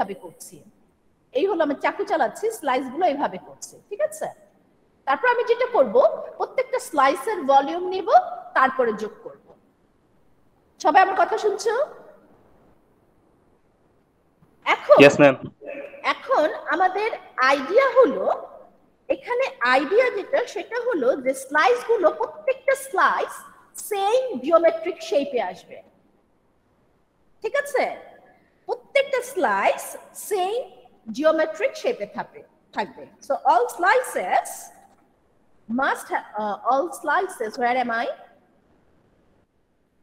এইভাবে করছি, এই হলো আমি চাকু চালাচ্ছি, স্লাইস গুলো এইভাবে করছি, ঠিক আছে। তারপর আমি যেটা করব, প্রত্যেকটা স্লাইসের ভলিউম নিব, তারপরে যোগ করব। সবাই আমার কথা শুনছো? এখন আমাদের আইডিয়া হলো, এখানে আইডিয়া যেটা সেটা হলো যে স্লাইস গুলো, প্রত্যেকটা স্লাইস সেম জিওমেট্রিক শেপে আসবে, ঠিক আছে। প্রত্যেকটা স্লাইস সেম জিওমেট্রিক শেপে থাকবে। So all slices where am I,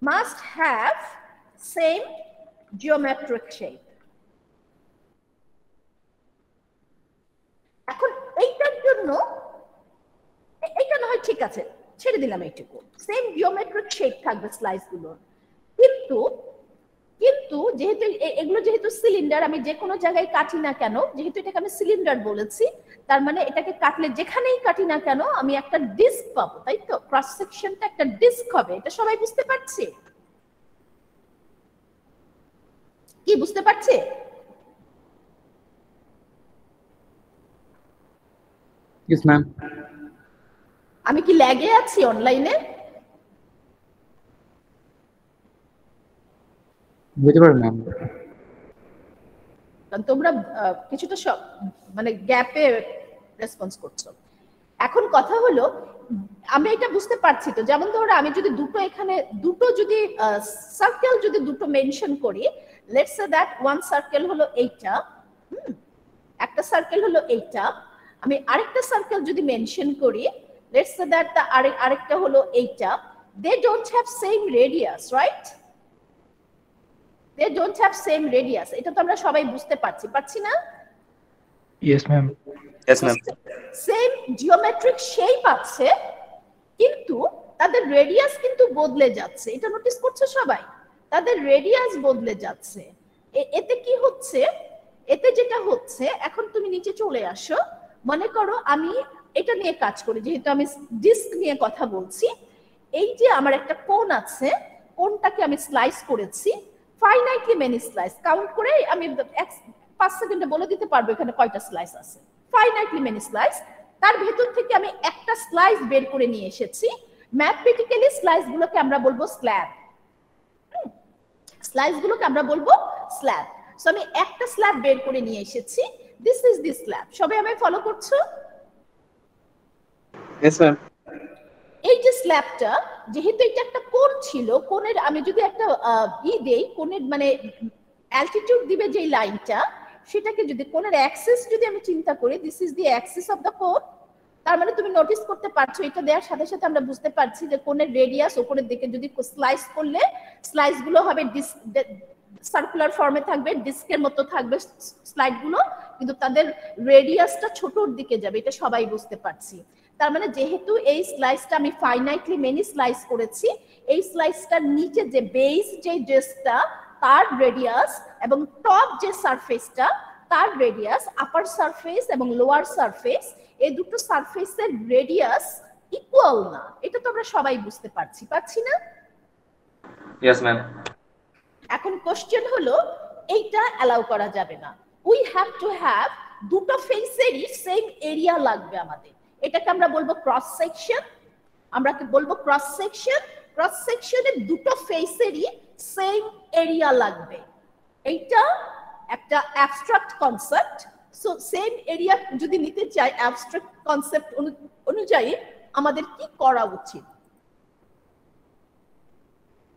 must have same geometric shape. এখন এইটার জন্য এইটা না হয় ঠিক আছে, ছেড়ে দিলাম এইটুকু, সেম জিওমেট্রিক শেপ থাকবে স্লাইস গুলো। কিন্তু কিন্তু যেহেতু এগুলো যেহেতু সিলিন্ডার, আমি যে কোনো জায়গায় কাটি না কেন, যেহেতু এটাকে আমি সিলিন্ডার বলেছি, তার মানে এটাকে কাটলে যেখানেই কাটি না কেন আমি একটা ডিস্ক পাবো, তাই তো? ক্রস সেকশনটা একটা ডিস্ক হবে, এটা সবাই বুঝতে পারছে? কি বুঝতে পারছে? Yes, ma'am. আমি কি ল্যাগে আছি অনলাইনে? বুঝতে পারবেন ম্যাম। তোমরা কিছুটা সব মানে গ্যাপে রেসপন্স করছো। এখন কথা হলো, আমি এটা বুঝতে পারছি তো, যেমন ধরো আমি যদি দুটো এখানে দুটো যদি সার্কেল যদি দুটো মেনশন করি, let's say that one circle হলো এইটা, একটা সার্কেল হলো এইটা, আমি আরেকটা সার্কেল যদি মেনশন করি, লেটস সে দ্যাট আরেকটা হলো এইটা, they don't have same radius, right? They don't have same radius. এটা তো আমরা সবাই বুঝতে পারছি না? Yes, ma'am. Yes, ma'am. Same geometric shape আছে, কিন্তু তাদের রেডিয়াস কিন্তু বদলে যাচ্ছে। এটা নোটিস করছো সবাই? তাদের রেডিয়াস বদলে যাচ্ছে। এতে কি হচ্ছে? এতে যেটা হচ্ছে, এখন তুমি নিচে চলে আসো, মনে করো আমি এটা নিয়ে কাজ করি, যেহেতু আমি ডিস্ক নিয়ে কথা বলছি। এই যে আমার একটা কোণ আছে, কোণটাকে আমি স্লাইস করেছি, ফাইনাইটলি মেনি স্লাইস, কাউন্ট করে আমি 5 সেকেন্ডে বলে দিতে পারবো এখানে কয়টা স্লাইস আছে। ফাইনাইটলি মেনি স্লাইস, তার ভেতর থেকে আমি একটা স্লাইস বের করে নিয়ে এসেছি। ম্যাথমেটিক্যালি স্লাইস গুলোকে আমরা বলবো স্ল্যাব, স্লাইস গুলোকে আমরা বলবো স্ল্যাব। সো আমি একটা স্ল্যাব বের করে নিয়ে এসেছি, দিস ইজ দি স্ল্যাব। সবাই আমায় ফলো করছো? Yes, ma'am. এই যে স্ল্যাবটা, যেহেতু এটা একটা কোণ ছিল, কোণের আমি যদি একটা দেই, কোণের মানে অ্যালটিটিউড দিবে যে লাইনটা, সেটাকে যদি কোণের অ্যাক্সিস যদি আমি চিন্তা করি, this is the Axis of the কোণ, তার মানে তুমি নোটিস করতে পারছো, এটা দেওয়ার সাথে সাথে আমরা বুঝতে পারছি যে কোণের রেডিয়াস উপরের দিকে যদি স্লাইস করলে স্লাইস গুলো হবে সার্কুলার ফর্মে থাকবে, ডিস্কের মতো থাকবে স্লাইড গুলো, কিন্তু তাদের রেডিয়াসটা ছোটর দিকে যাবে, এটা সবাই বুঝতে পারছি। তার মানে যেহেতু এই স্লাইসটা আমি ফাইনাইটলি মেনি স্লাইস করেছি, এই স্লাইসটার নিচে যে বেস যে ডিস্কটা, তার রেডিয়াস এবং টপ যে সারফেসটা তার রেডিয়াস, আপার সারফেস এবং লোয়ার সারফেস, এই দুটো সারফেসের রেডিয়াস ইকুয়াল না। এটা তো আমরা সবাই বুঝতে পারছি না? Yes, ma'am. এখন কোশ্চেন হলো, এইটা অ্যালাউ করা যাবে না। উই হ্যাভ টু হ্যাভ দুটো ফেসেরই সেম এরিয়া লাগবে আমাদের। এটাকে আমরা বলবো ক্রস সেকশন, আমরা বলবো ক্রস সেকশন। ক্রস সেকশনের দুটো ফেসেরই সেম এরিয়া লাগবে। এইটা একটা abstract concept. So same area যদি নিতে চাই অ্যাবস্ট্রাক্ট কনসেপ্ট অনুযায়ী আমাদের কি করা উচিত?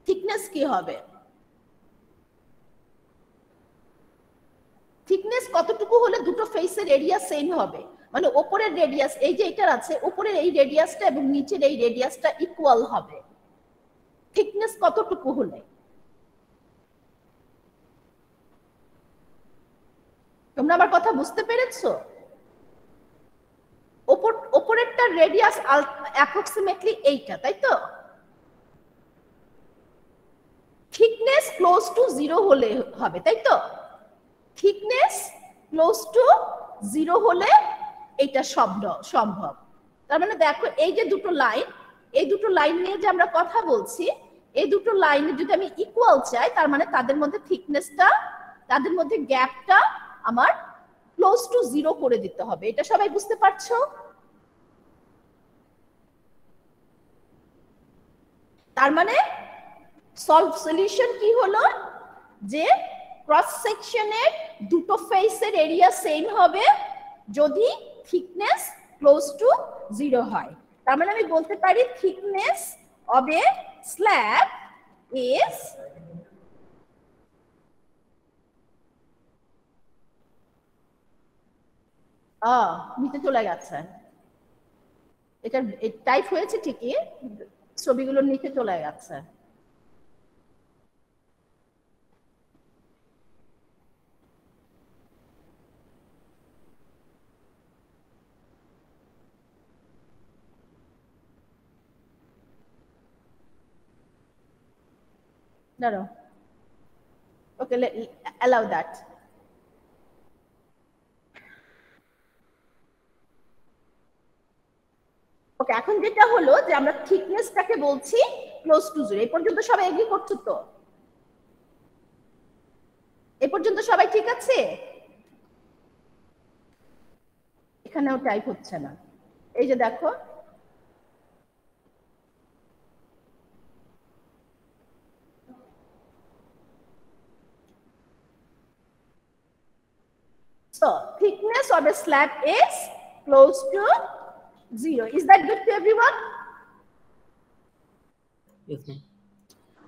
থিকনেস কি হবে? থিকনেস কতটুকু হলে দুটো ফেসের এরিয়া সেম হবে? মানে উপরের রেডিয়াস এই যে এটার আছে, উপরের এই রেডিয়াসটা এবং নিচের এই রেডিয়াসটা ইকুয়াল হবে। থিকনেস কতটুকু হলে? তোমরা আমার কথা বুঝতে পেরেছো? উপরেরটা রেডিয়াস অ্যাপ্রক্সিমেটলি এইটা, তাই তো? থিকনেস ক্লোজ টু 0 হলে হবে, তাই তো? থিকনেস ক্লোজ টু 0 হলে এটা সম্ভব। তার মানে দেখো, এই যে দুটো লাইন, এই দুটো লাইন নিয়ে যে আমরা কথা বলছি, এই দুটো লাইনে যদি আমি ইকুয়াল চাই, তার মানে তাদের মধ্যে থিকনেসটা, তাদের মধ্যে গ্যাপটা আমার ক্লোজ টু 0 করে দিতে হবে। এটা সবাই বুঝতে পারছো? তার মানে সলিউশন কি হলো, যে ক্রস সেকশনের দুটো ফেসের এরিয়া সেম হবে যদি থিকনেস ক্লোজ টু 0 হয়। তার মানে আমি বলতে পারি thickness of A slab is নিচে চলে গেছে, এটা টাইপ হয়েছে ঠিকই, ছবিগুলোর নিচে চলে গেছে। No. Okay, allow that. ওকে, এখন যেটা হলো যে আমরা থিকনেসটাকে বলছি ক্লোজ টু 0। এই পর্যন্ত সবাই এগ্রি করছো তো? এই পর্যন্ত সবাই ঠিক আছে? এখানেও টাইপ হচ্ছে না, এই যে দেখো। So, thickness of a slab is close to 0. Is that good to everyone? Yes, ma'am.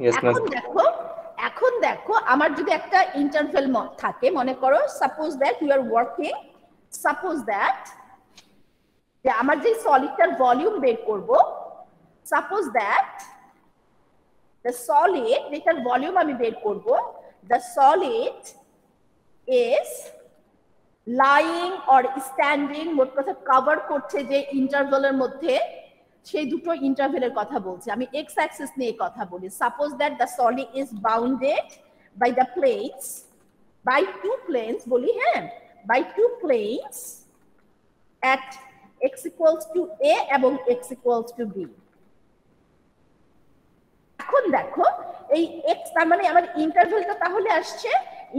Yes, ma'am. এখন দেখো আমার যদি একটা ইন্টারভেল থাকে, মনে করো suppose that you are working, suppose that যে আমার যে সলিডটার ভলিউম বের করব, সাপোজ দ্যাট দ্য সলিড যেটার ভলিউম আমি বের করব, the solid is lying or standing, মোট কথা কভার করছে যে ইন্টারভেলের মধ্যে, সেই দুটো ইন্টারভেলের কথা বলছি আমি, এক্স অ্যাক্সিস নিয়ে কথা বলি। Suppose that the solid is bounded by the planes, by two planes বলি, হ্যাঁ, by two planes at x equals to a এবং x equals to b। এখন দেখো এই x, তার মানে আমার ইন্টারভেলটা তাহলে আসছে,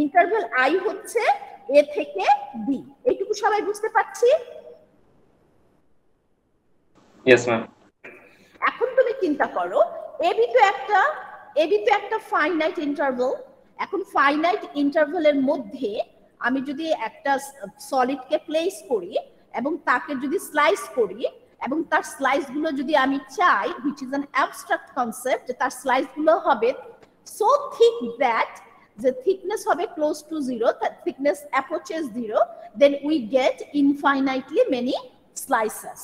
ইন্টারভেল i হচ্ছে a থেকে b। এইটুকু সবাই বুঝতে পারছি? Yes, ma'am. এখন তুমি চিন্তা করো, এবি তো একটা ফাইনাইট ইন্টারভেল। এখন ফাইনাইট ইন্টারভেলের মধ্যে আমি যদি একটা সলিডকে প্লেস করি এবং তাকে যদি স্লাইস করি, এবং তার স্লাইস গুলো যদি আমি চাই, which is an abstract concept, যে তার স্লাইস গুলো হবে so thick that the thickness হবে close to 0, that thickness approaches 0, then we get infinitely many slices।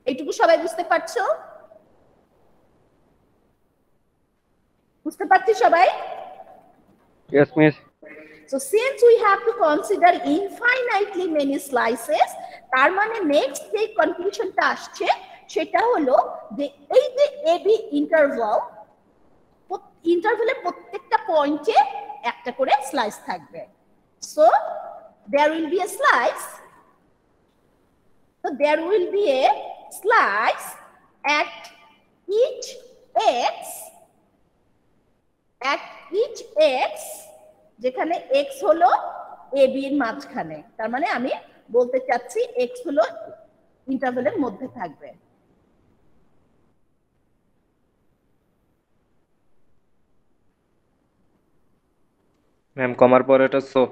এইটুকু সবাই বুঝতে পারছো? বুঝতে পারছি সবাই? Yes, miss. So since we have to consider infinitely many slices, তার মানে নেক্সট যে কনক্লুশনটা আসছে সেটা হলো যে এই যে এবি ইন্টারভেলের প্রত্যেকটা পয়েন্টে একটা করে স্লাইস থাকবে। So there will be a slice, at each x, যেখানে x হলো ab এর মাঝখানে। তার মানে আমি বলতে চাচ্ছি x হলো ইন্টারভেলের মধ্যে থাকবে। ম্যাম, কমার পরে এটা সো,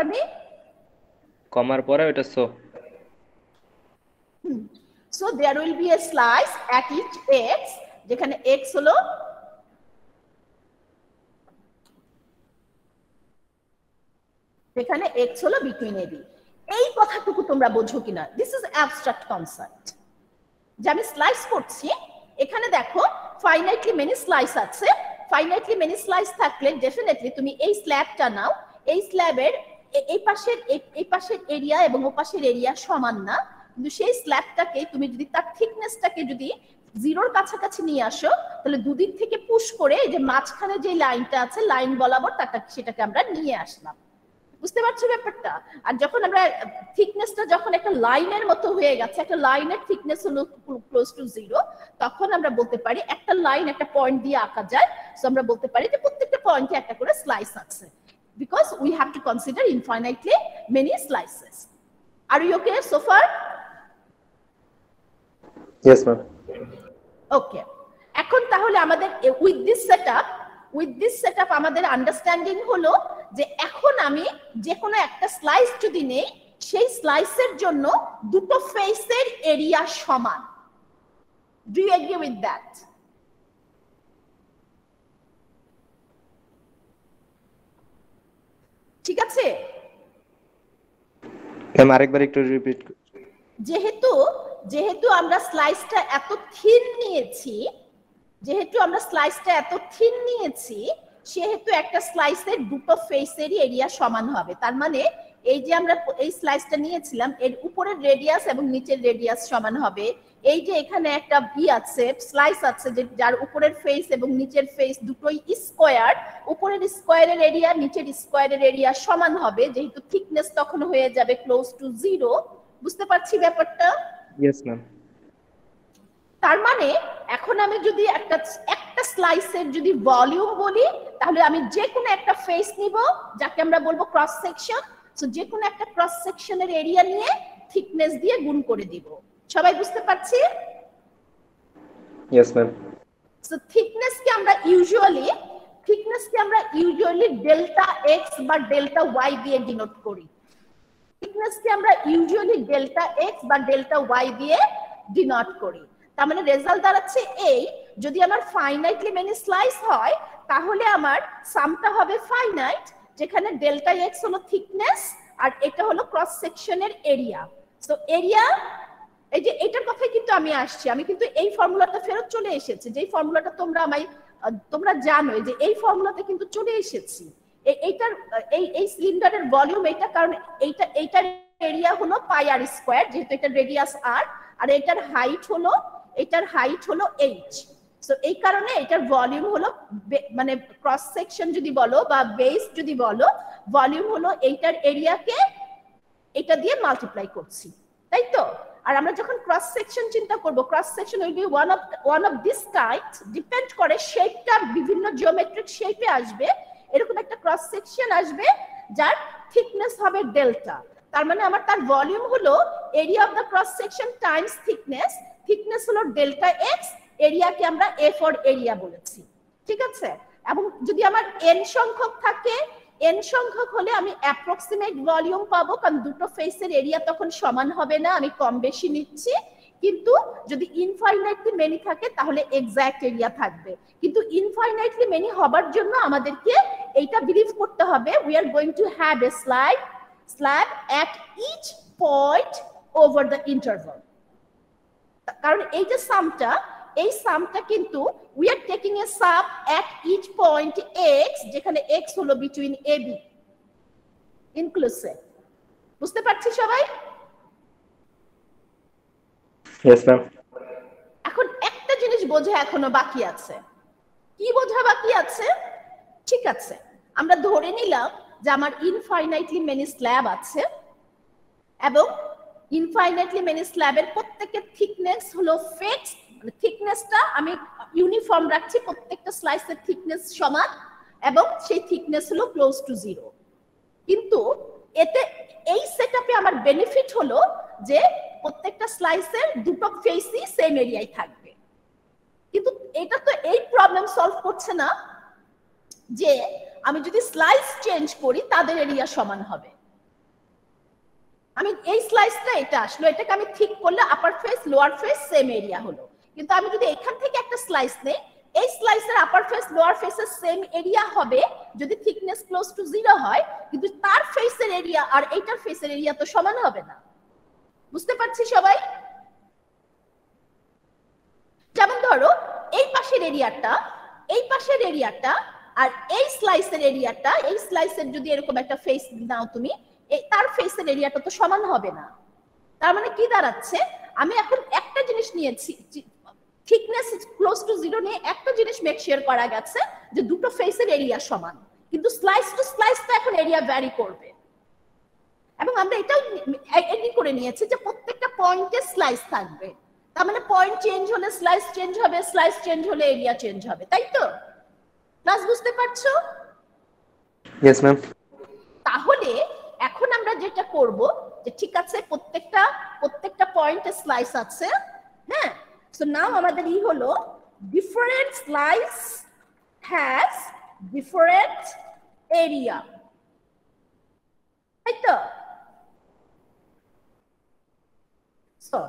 আমি কমার পরে এটা so. So there will be a slice at each x, যেখানে x হলো between ab। এই কথাটুকু তোমরা বোঝো কিনা? দিস ইজ অ্যাবস্ট্রাক্ট কনসেপ্ট যে আমি স্লাইস করছি। এখানে দেখো ফাইনাইটলি মেনি স্লাইস আছে, ফাইনাইটলি মেনি স্লাইস থাকলে ডেফিনেটলি তুমি এই স্ল্যাবটা নাও, এই স্ল্যাবের এই পাশের এরিয়া এবং ও পাশের এরিয়া সমান না, কিন্তু সেই স্ল্যাবটাকে তুমি যদি তার থিকনেসটাকে যদি 0-র কাছাকাছি নিয়ে আসো, তাহলে দুদিক থেকে পুশ করে এই যে মাঝখানে যে লাইনটা আছে, লাইন বরাবর সেটাকে আমরা নিয়ে আসলাম। বুঝতে পারছো ব্যাপারটা? আর যখন আমরা থিকনেসটা যখন একটা লাইনের মতো হয়ে গেছে, একটা লাইনের থিকনেস হলো ক্লোজ টু 0, তখন আমরা বলতে পারি একটা লাইন একটা পয়েন্ট দিয়ে আঁকা যায়। সো আমরা বলতে পারি যে প্রত্যেকটা পয়েন্টে একটা করে স্লাইস আছে। because we have to consider infinitely many slices. Are you okay so far? Yes, ma'am. Okay. এখন তাহলে আমাদের with this setup আমাদের আন্ডারস্ট্যান্ডিং হলো যে এখন আমি যে কোনো একটা স্লাইস যদি নেই সেই স্লাইসের জন্য দুটো ফেসের এরিয়া সমান। Do you agree with that? ঠিক আছে? ম্যাম আরেকবার একটু রিপিট। যেহেতু আমরা স্লাইসটা এত থিন নিয়েছি সেহেতু একটা স্লাইসের দুটো ফেসেরই এরিয়া সমান হবে। তার মানে এই যে আমরা এই স্লাইসটা নিয়েছিলাম এর উপরের রেডিয়াস এবং নিচের রেডিয়াস সমান হবে। এই যে এখানে একটা স্লাইস আছে যে যার উপরের ফেস এবং নিচের ফেস দুটোই স্কয়ার, উপরের স্কয়ারের এরিয়া নিচের স্কয়ারের এরিয়া সমান হবে, যেহেতু থিকনেস তখন হয়ে যাবে ক্লোজ টু 0। বুঝতে পারছি ব্যাপারটা? Yes ma'am. তার মানে এখন আমি যদি একটা স্লাইসের যদি ভলিউম বলি তাহলে আমি যে কোনো একটা ফেস নিব যাকে আমরা বলবো ক্রস সেকশন। সো যে কোনো একটা ক্রস সেকশনের এরিয়া নিয়ে থিকনেস দিয়ে গুণ করে দিব। সবাই বুঝতে পারছি? Yes ma'am. সো থিকনেসকে আমরা ইউজুয়ালি ডেল্টা এক্স বা ডেল্টা ওয়াই দিয়ে ডিনোট করি। থিকনেসকে আমরা ইউজুয়ালি ডেল্টা এক্স বা ডেল্টা ওয়াই দিয়ে ডিনোট করি। তার মানে রেজাল্ট দাঁড়াচ্ছে এই, যদি আমার ফাইনাইটলি মেনি স্লাইস হয় তাহলে আমার সামটা হবে ফাইনাইট, যেখানে ডেল্টা এক্স হলো থিকনেস আর এটা হলো ক্রস সেকশনের এরিয়া। সো এরিয়া, এই যে এটার কথাই কিন্তু আমি আসছি, আমি কিন্তু এই ফর্মুলাটা ফেরত চলে এসেছে, যেই ফর্মুলাটা তোমরা জানো যে এই ফর্মুলাতে কিন্তু চলে এসেছি। এইটার এই সিলিন্ডারের ভলিউম এটা, কারণ এইটার এরিয়া হলো পাই আর স্কয়ার, যেহেতু এটার রেডিয়াস আর এটার হাইট হলো এইচ। সো এই কারণে এটার ভলিউম হলো, মানে ক্রস সেকশন যদি বলো বা বেস যদি বলো, ভলিউম হলো এইটার এরিয়াকে এটা দিয়ে মাল্টিপ্লাই করছি, তাই তো? আর আমরা যখন ক্রস সেকশন চিন্তা করব, cross section will be one of this kind, depend করে শেপটা বিভিন্ন জিওমেট্রিক শেপে আসবে। এরকম একটা ক্রস সেকশন আসবে যার থিকনেস হবে ডেল্টা। তার মানে আমার তার ভলিউম হলো area of the cross section Times thickness হলো ডেল্টা এক্স, এরিয়াকে আমরা এ ফর এরিয়া বলেছি। ঠিক আছে? এবং যদি আমার এন সংখ্যক থাকে, এন সংখ্যক হলে আমি অ্যাপ্রক্সিমেট ভলিউম পাবো, কারণ দুটো ফেসের এরিয়া তখন সমান হবে না, আমি কম বেশি নিচ্ছি। কিন্তু যদি ইনফাইনাইটলি মেনি থাকে তাহলে এক্সাক্ট এরিয়া থাকবে। কিন্তু ইনফাইনাইটলি মেনি হবার জন্য আমাদেরকে এইটা বিলিভ করতে হবে, we are going to have a slab at each point over the interval। কারণ এই যে সামটা কিন্তু we are taking a sum at each point x, যেখানে x হলো between a b inclusive। বুঝতে পারছি সবাই? Yes ma'am. এখন একটা জিনিস বোঝা এখনো বাকি আছে। কি বোঝা বাকি আছে? ঠিক আছে, আমরা ধরে নিলাম যে আমার ইনফাইনাইটলি মেনি স্ল্যাব আছে এবং ইনফাইনাইটলি মেনি স্ল্যাবের প্রত্যেকের থিকনেস হলো ফিক্সড, মানে থিকনেসটা আমি ইউনিফর্ম রাখছি, প্রত্যেকটা স্লাইসের থিকনেস সমান এবং সেই থিকনেস হলো ক্লোজ টু 0। কিন্তু এতে এই সেটআপে আমার বেনিফিট হলো যে প্রত্যেকটা স্লাইসের দুটো ফেসই সেম এরিয়ায় থাকবে। কিন্তু এটা তো এই প্রবলেম সলভ করছে না যে আমি যদি স্লাইস চেঞ্জ করি তাদের এরিয়া সমান হবে। আমি এই স্লাইসটা এটা আসলো, এটাকে আমি ঠিক করলে upper face lower face same area হলো। কিন্তু আমি যদি এখান থেকে একটা স্লাইস নেই, এই স্লাইসের আপার ফেস লোয়ার ফেসের সেম এরিয়া হবে যদি থিকনেস ক্লোজ টু 0 হয়, কিন্তু তার ফেসের এরিয়া আর এইটার ফেসের এরিয়া তো সমান হবে না। বুঝতে পারছি সবাই? যেমন ধরো এই পাশের এরিয়াটা আর এই স্লাইসের এরিয়াটা, এই স্লাইসের যদি এরকম একটা ফেস নাও তুমি, তার ফেসের এরিয়াটা তো সমান হবে না। তার মানে কি দাঁড়াচ্ছে, আমি এখন একটা জিনিস নিয়েছি, থিকনেস ক্লোজ টু 0 নিয়ে একটা জিনিস মেক শিওর করা গেছে যে দুটো ফেসের এরিয়া সমান, কিন্তু স্লাইস টু স্লাইস তো এখন এরিয়া ভ্যারি করবে। এবং আমরা এটাও এগ্রি করে নিয়েছি যে প্রত্যেকটা পয়েন্টে স্লাইস থাকবে। তার মানে পয়েন্ট চেঞ্জ হলে স্লাইস চেঞ্জ হবে, স্লাইস চেঞ্জ হলে এরিয়া চেঞ্জ হবে, তাই তো? ক্লাস বুঝতে পারছো? Yes ma'am. করব যে ঠিক আছে প্রত্যেকটা পয়েন্টে স্লাইস আছে। হ্যাঁ, সো নাও আমাদের হলো different slice has different area, তাই তো? So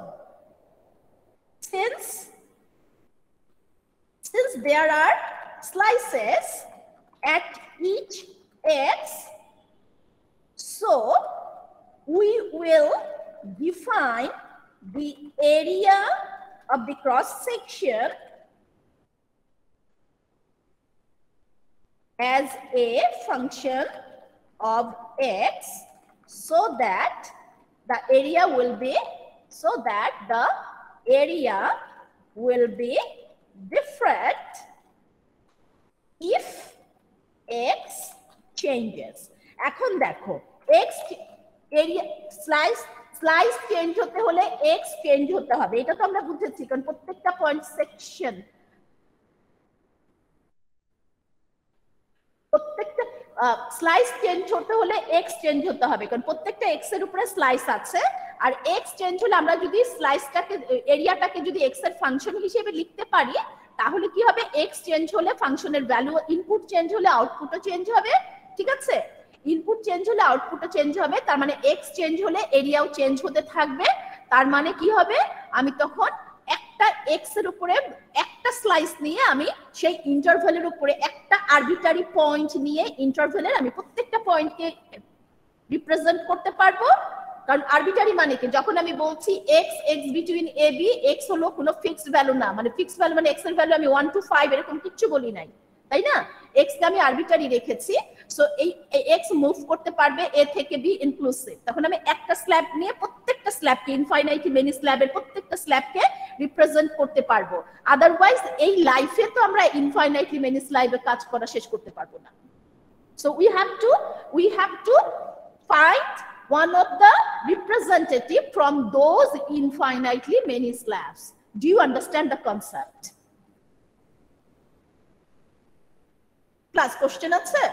since there are slices at each edge, so we will define the area of the cross section as a function of x, so that the area will be different if x changes. এখন দেখো x area slice change হতে হলে x change হতে হবে, এটা তো আমরা বুঝেছি, কারণ প্রত্যেকটা পয়েন্ট সেকশন প্রত্যেকটা স্লাইস চেঞ্জ হতে হলে x চেঞ্জ হতে হবে, কারণ প্রত্যেকটা x এর উপরে স্লাইস আছে। আর x চেঞ্জ হলে আমরা যদি স্লাইসটাকে এরিয়াটাকে যদি x এর ফাংশন হিসেবে লিখতে পারি, তাহলে কি হবে, x চেঞ্জ হলে ফাংশনের ভ্যালু, ইনপুট চেঞ্জ হলে আউটপুটও চেঞ্জ হবে। ঠিক আছে, ইনপুট চেঞ্জ হলে আউটপুটও চেঞ্জ হবে, তার মানে x চেঞ্জ হলে এরিয়াও চেঞ্জ হতে থাকবে। তার মানে কি হবে, আমি তখন একটা x এর উপরে একটা স্লাইস নিয়ে আমি সেই ইন্টারভ্যালের উপরে একটা আরবিটারি পয়েন্ট নিয়ে ইন্টারভ্যালের আমি প্রত্যেকটা পয়েন্টকে রিপ্রেজেন্ট করতে পারবো। কারণ আরবিটারি মানে কি, যখন আমি বলছি x between a b, x হলো কোনো ফিক্সড ভ্যালু না, মানে ফিক্সড ভ্যালু মানে x এর ভ্যালু আমি 1 to 5 এরকম কিছু বলি নাই, তাই না? x কে আমি আরবিটারি রেখেছি, সো এই x মুভ করতে পারবে a থেকে b ইনক্লুসিভ। তখন আমি একটা স্ল্যাব নিয়ে প্রত্যেকটা স্ল্যাবকে, ইনফাইনাইটলি মেনি স্ল্যাবের প্রত্যেকটা স্ল্যাবকে রিপ্রেজেন্ট করতে পারবো। আদারওয়াইজ এই লাইফে তো আমরা ইনফাইনাইটলি মেনি স্ল্যাবের কাজ করা শেষ করতে পারবো না। So we have to find one of the representative from those infinitely many slabs. Do you understand the concept? Class, question আছে?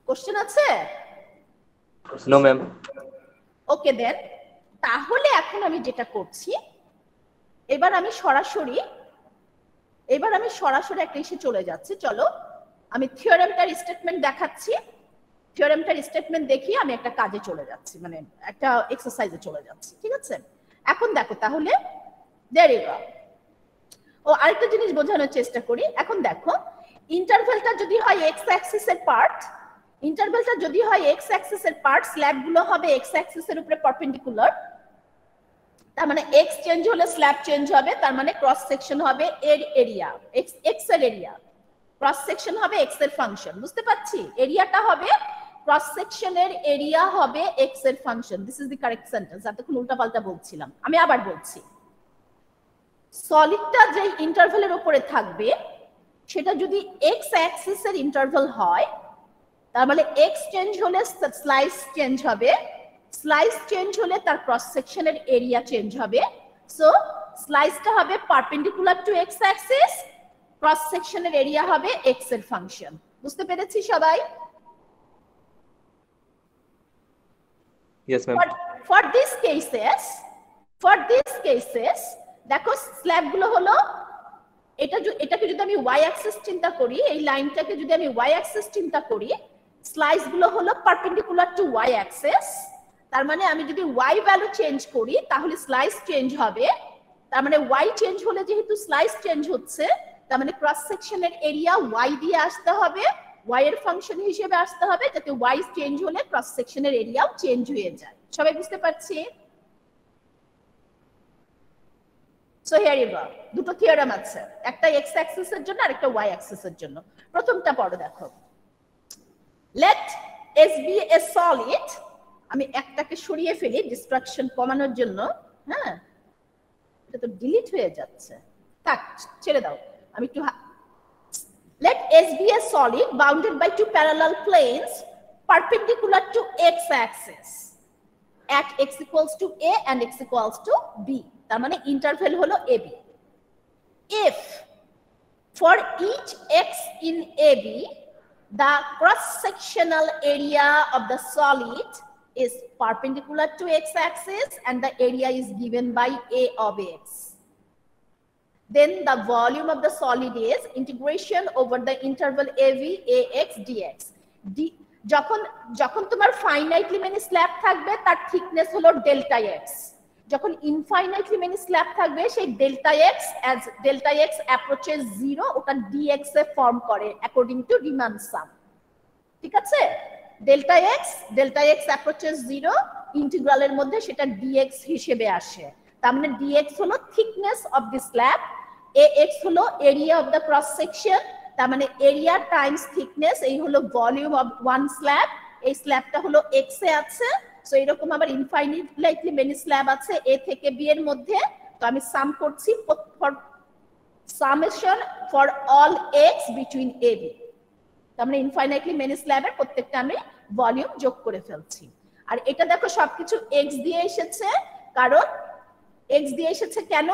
Question আছে? No ma'am. Okay then, তাহলে এখন আমি যেটা করছি, এবার আমি সরাসরি একটা ইস্যু চলে যাচ্ছি। চলো আমি থিওরেমটার স্টেটমেন্ট দেখাচ্ছি, থিওরেমটার স্টেটমেন্ট দেখিয়ে আমি একটা কাজে চলে যাচ্ছি, মানে একটা এক্সারসাইজে চলে যাচ্ছি। ঠিক আছে, এখন দেখো তাহলে there you go. ও আরেকটা জিনিস বোঝানোর চেষ্টা করি। এখন দেখো ইন্টারভ্যালটা যদি হয় এক্স অ্যাক্সিসের পার্ট, স্ল্যাবগুলো হবে এক্স অ্যাক্সিসের উপরে পারপেন্ডিকুলার, তার মানে x চেঞ্জ হলে স্ল্যাব চেঞ্জ হবে, তার মানে ক্রস সেকশন হবে এর এরিয়া, x এর এরিয়া, ক্রস সেকশন হবে x এর ফাংশন। বুঝতে পারছি, এরিয়াটা হবে ক্রস সেকশনের এরিয়া হবে x এর function. This is the correct sentence. এতক্ষণ উল্টাপাল্টা বলছিলাম, আমি আবার বলছি। সলিডটা যে ইন্টারভ্যালের উপরে থাকবে সেটা যদি x অ্যাক্সিসের ইন্টারভ্যাল হয়, তার মানে x চেঞ্জ হলে স্লাইস চেঞ্জ হবে, স্লাইস চেঞ্জ হলে তার ক্রস সেকশনের এরিয়া চেঞ্জ হবে। সো স্লাইসটা হবে perpendicular to x Axis, cross সেকশনের এরিয়া হবে এক্স এর ফাংশন। বুঝতে পেরেছি সবাই? Yes ma'am. For these cases দেখো স্ল্যাবগুলো হলো এটাকে যদি আমি y অ্যাক্সিস চিন্তা করি, এই লাইনটাকে যদি আমি y অ্যাক্সিস চিন্তা করি, স্লাইসগুলো হলো পারপেন্ডিকুলার টু y অ্যাক্সিস। তার মানে আমি যদি y ভ্যালু চেঞ্জ করি তাহলে স্লাইস চেঞ্জ হবে, তার মানে y চেঞ্জ হলে যেহেতু স্লাইস চেঞ্জ হচ্ছে, তার মানে ক্রস সেকশনের এরিয়া y দিয়ে আসতে হবে, y এর ফাংশন হিসেবে আসতে হবে, যাতে y চেঞ্জ হলে ক্রস সেকশনের এরিয়াও চেঞ্জ হয়ে যায়। সবাই বুঝতে পারছি? সো হিয়ার ইউ গো, দুটো থিওরেম আছে, একটা x অ্যাক্সিসের জন্য আর একটা y অ্যাক্সিসের জন্য। প্রথমটা পড়ো দেখো, let S be a solid, আমি একটাকে সরিয়ে ফেলি ডিস্ট্রাকশন কমানোর জন্য। হ্যাঁ, এটা তো ডিলিট হয়ে যাচ্ছে, থাক ছেড়ে দাও। আমি একটু let S be a solid bounded by two parallel planes perpendicular to x axis at x equals to a and x equals to b, তার মানে ইন্টারভ্যাল হলো ab. If For each x in AB, the cross-sectional area of the solid is perpendicular to x-axis and the area is given by A of x. Then the volume of the solid is integration over the interval AB AX dx. যখন তোমার ফাইনাইটলি many slab থাকবে তার thickness হলো delta x, যখন infinitely many slab থাকবে সেই delta x as delta x approaches 0 ওটা dx এ form করে অ্যাকর্ডিং টু রিমান সাম। ঠিক আছে, ডেল্টা এক্স অ্যাপ্রোচেস 0 ইন্টিগ্রালের মধ্যে সেটা ডিএক্স হিসেবে আসে। তার মানে ডিএক্স হলো thickness of the slab, AX হলো area of the cross section, তার মানে এরিয়া টাইমস থিকনেস, এই হলো ভলিউম অফ ওয়ান স্ল্যাব, এই স্ল্যাবটা হলো এক্স এ আছে। সো এরকম আবার ইনফাইনাইটলি মেনি স্ল্যাব আছে এ থেকে বি এর মধ্যে, তো আমি সাম করছি summation for all x between a b, তার মানে ইনফাইনাইটলি মেনি স্ল্যাবের প্রত্যেকটা আমি ভলিউম যোগ করে ফেলছি। আর এটা দেখো সবকিছু এক্স দিয়ে এসেছে, কারণ এক্স দিয়ে এসেছে কেন?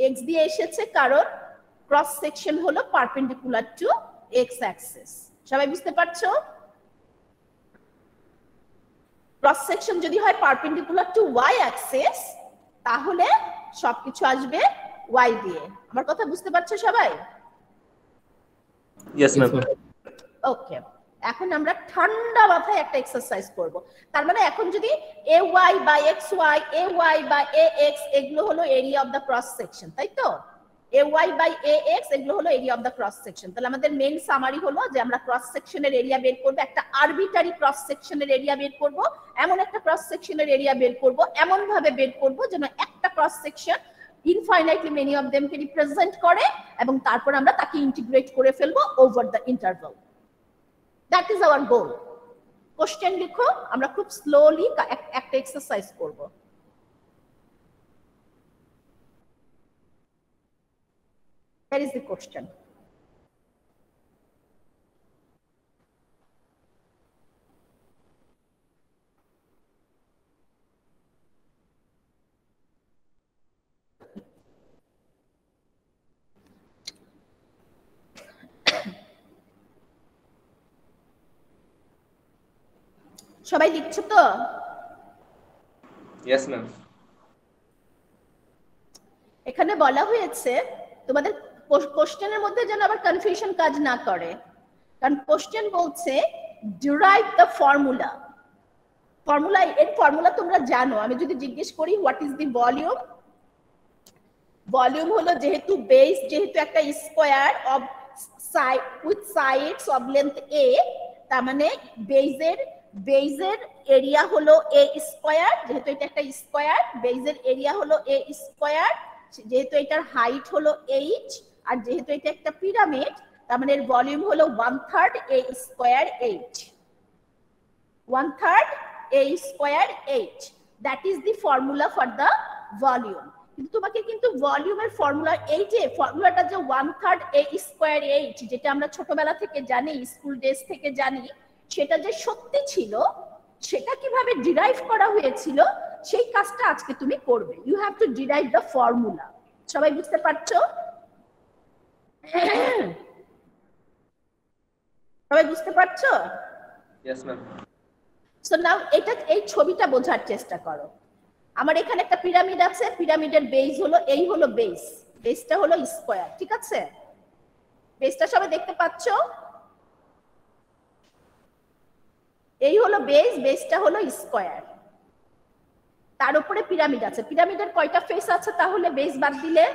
এক্স দিয়ে এসেছে কারণ ক্রস সেকশন হলো পারপেন্ডিকুলার টু এক্স অ্যাক্সিস। সবাই বুঝতে পারছো? ক্রস সেকশন যদি হয় পারপেন্ডিকুলার টু ওয়াই অ্যাক্সিস তাহলে সবকিছু আসবে ওয়াই দিয়ে। আমার কথা বুঝতে পারছো সবাই? Yes, ma'am. ওকে, এখন আমরা ঠান্ডা মাথায় একটা এক্সারসাইজ করব। তার মানে এখন যদি A Y by X Y, A Y by A X এগুলো হলো area of the cross section, তাই তো? A Y by A X এগুলো হলো area of the cross section. তাহলে আমাদের মেইন সামারি হলো যে আমরা ক্রস সেকশনের এরিয়া বের করব, একটা আরবিটারি ক্রস সেকশনের এরিয়া বের করব, এমন একটা ক্রস সেকশনের এরিয়া বের করব, এমন ভাবে বের করব যেন একটা cross section infinitely many of them K represent করে এবং তারপর আমরা তাকে ইন্টিগ্রেট করে ফেলবো over the interval. That is our goal. Question লিখো, আমরা খুব স্লোলি একটা এক্সারসাইজ করব। Here is the question. সবাই লিখছো তো? Yes, ma'am. এখানে বলা হয়েছে তোমাদের কোশ্চেনের মধ্যে যেন আবার কনফিউশন কাজ না করে, কারণ কোশ্চেন বলছে ডিরাইভ দ্য ফর্মুলা। এর ফর্মুলা তোমরা জানো। আমি যদি জিজ্ঞেস করি what is the volume, volume হলো যেহেতু বেস, যেহেতু একটা square of side with sides of length a, তার মানে বেজের এরিয়া হলো a স্কয়ার, যেহেতু এটা একটা স্কয়ার, বেজের এরিয়া হলো a স্কয়ার, যেহেতু এটার হাইট হলো h, আর যেহেতু এটা একটা পিরামিড তার মানে এর ভলিউম হলো 1/3 a square h, 1/3 a square h। That is the formula for the volume. কিন্তু তোমাকে কিন্তু ভলিউমের ফর্মুলা, এই যে ফর্মুলাটা যে 1/3 a স্কয়ার h, যেটা আমরা ছোটবেলা থেকে জানি, স্কুল ডেজ থেকে জানি, সেটা যে সত্যি ছিল সেটা কিভাবে ডিরাইভ করা হয়েছিল সেই কাজটা আজকে তুমি করবে। You have to derive the formula. সবাই বুঝতে পারছো? সবাই বুঝতে পারছো? Yes, ma'am. সো নাও এই ছবিটা বোঝার চেষ্টা করো। আমার এখানে একটা পিরামিড আছে, পিরামিডের বেস হলো, এই হলো বেস, বেসটা হলো স্কয়ার, ঠিক আছে? বেসটা সবাই দেখতে পাচ্ছো? এই হলো বেস, বেসটা হলো স্কয়ার, তার উপরে পিরামিড আছে। পিরামিডের কয়টা ফেস আছে তাহলে বেস বাদ দিলে?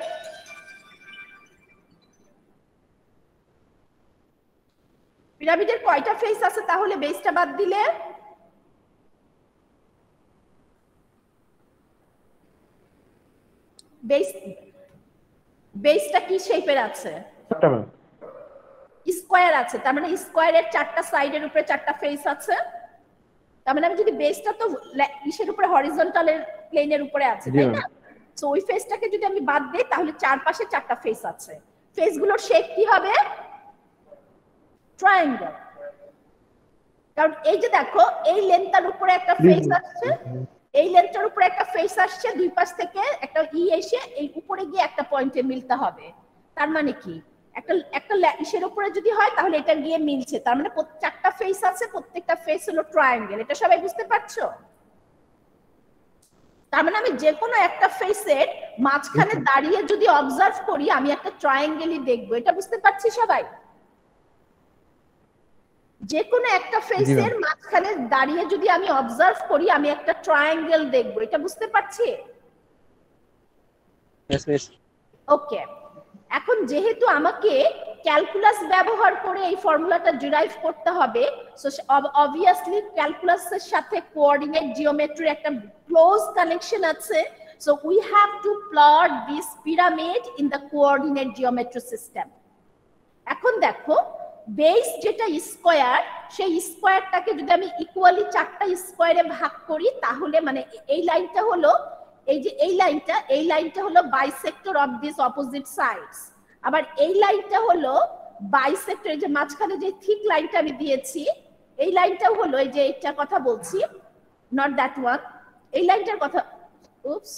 পিরামিডের কয়টা ফেস আছে তাহলে বেসটা বাদ দিলে? বেসটা কি শেপের আছে? স্কয়ার আছে, তার মানে স্কয়ারের চারটা সাইডের উপরে চারটা ফেস আছে। তার মানে আমি যদি বেসটা তো ইসের উপরে হরিজন্টালের প্লেনের উপরে আছে, তাই না? সো ওই ফেসটাকে যদি আমি বাদ দেই তাহলে চারপাশে চারটা ফেস আছে। ফেসগুলোর শেপ কি হবে? ট্রায়াঙ্গেল। কারণ এই যে দেখো, এই লেন্থটার উপরে একটা ফেস আসছে, এই লেন্থটার উপরে একটা ফেস আসছে, দুই পাশ থেকে একটা ই এসে এই উপরে গিয়ে একটা পয়েন্টে মিলতে হবে। তার মানে কি একটা একটা ইসের উপরে যদি হয় তাহলে এটা গিয়ে মিলছে, তার মানে চারটা ফেস আছে, প্রত্যেকটা ফেস হলো ট্রায়াঙ্গেল। এটা সবাই বুঝতে পারছো? তার মানে আমি যে কোনো একটা ফেসের মাঝখানে দাঁড়িয়ে যদি অবজার্ভ করি আমি একটা ট্রায়াঙ্গেলই দেখবো। এটা বুঝতে পারছি সবাই? যে কোনো একটা ফেসের মাঝখানে দাঁড়িয়ে যদি আমি অবজার্ভ করি আমি একটা ট্রায়াঙ্গেল দেখবো। এটা বুঝতে পারছি? Yes, miss. ওকে, এখন যেহেতু আমাকে ক্যালকুলাস ব্যবহার করে এই ফর্মুলাটা ডিরাইভ করতে হবে, সো অবভিয়াসলি ক্যালকুলাসের সাথে কোঅর্ডিনেট জিওমেট্রির একটা ক্লোজ কানেকশন আছে। So we have to plot this pyramid in the coordinate geometry system. এখন দেখো বেস যেটা স্কয়ার, সেই স্কয়ারটাকে যদি আমি ইকুয়ালি চারটা স্কয়ারে ভাগ করি তাহলে মানে এই লাইনটা হলো এই যে এই লাইনটা হলো bisector of this opposite sides. আবার এই লাইনটা হলো বাইসেক্টর, এই যে মাঝখানে যে থিক লাইনটা আমি দিয়েছি এই লাইনটাও হলো এই যে এইটার কথা বলছি, নট দ্যাট ওয়ান, এই লাইনটার কথা, উপস,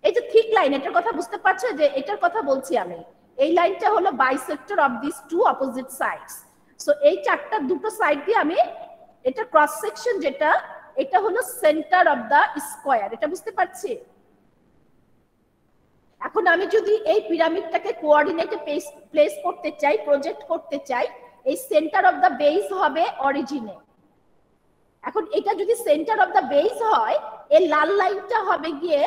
এই যে থিক লাইন এটার কথা বুঝতে পারছো? যে এটার কথা বলছি আমি, এই লাইনটা হলো bisector of this two opposite sides. So এই চারটা দুটো সাইড দিয়ে আমি এটা ক্রস সেকশন যেটা এটা হলো সেন্টার অফ দা স্কয়ার। এটা বুঝতে পারছি? এখন আমি যদি এই পিরামিডটাকে কোঅর্ডিনেটে প্লেস করতে চাই, প্রজেক্ট করতে চাই, এই সেন্টার অফ দা বেস হবে অরিজিনে। এখন এটা যদি সেন্টার অফ দা বেস হয় এই লাল লাইনটা হবে গিয়ে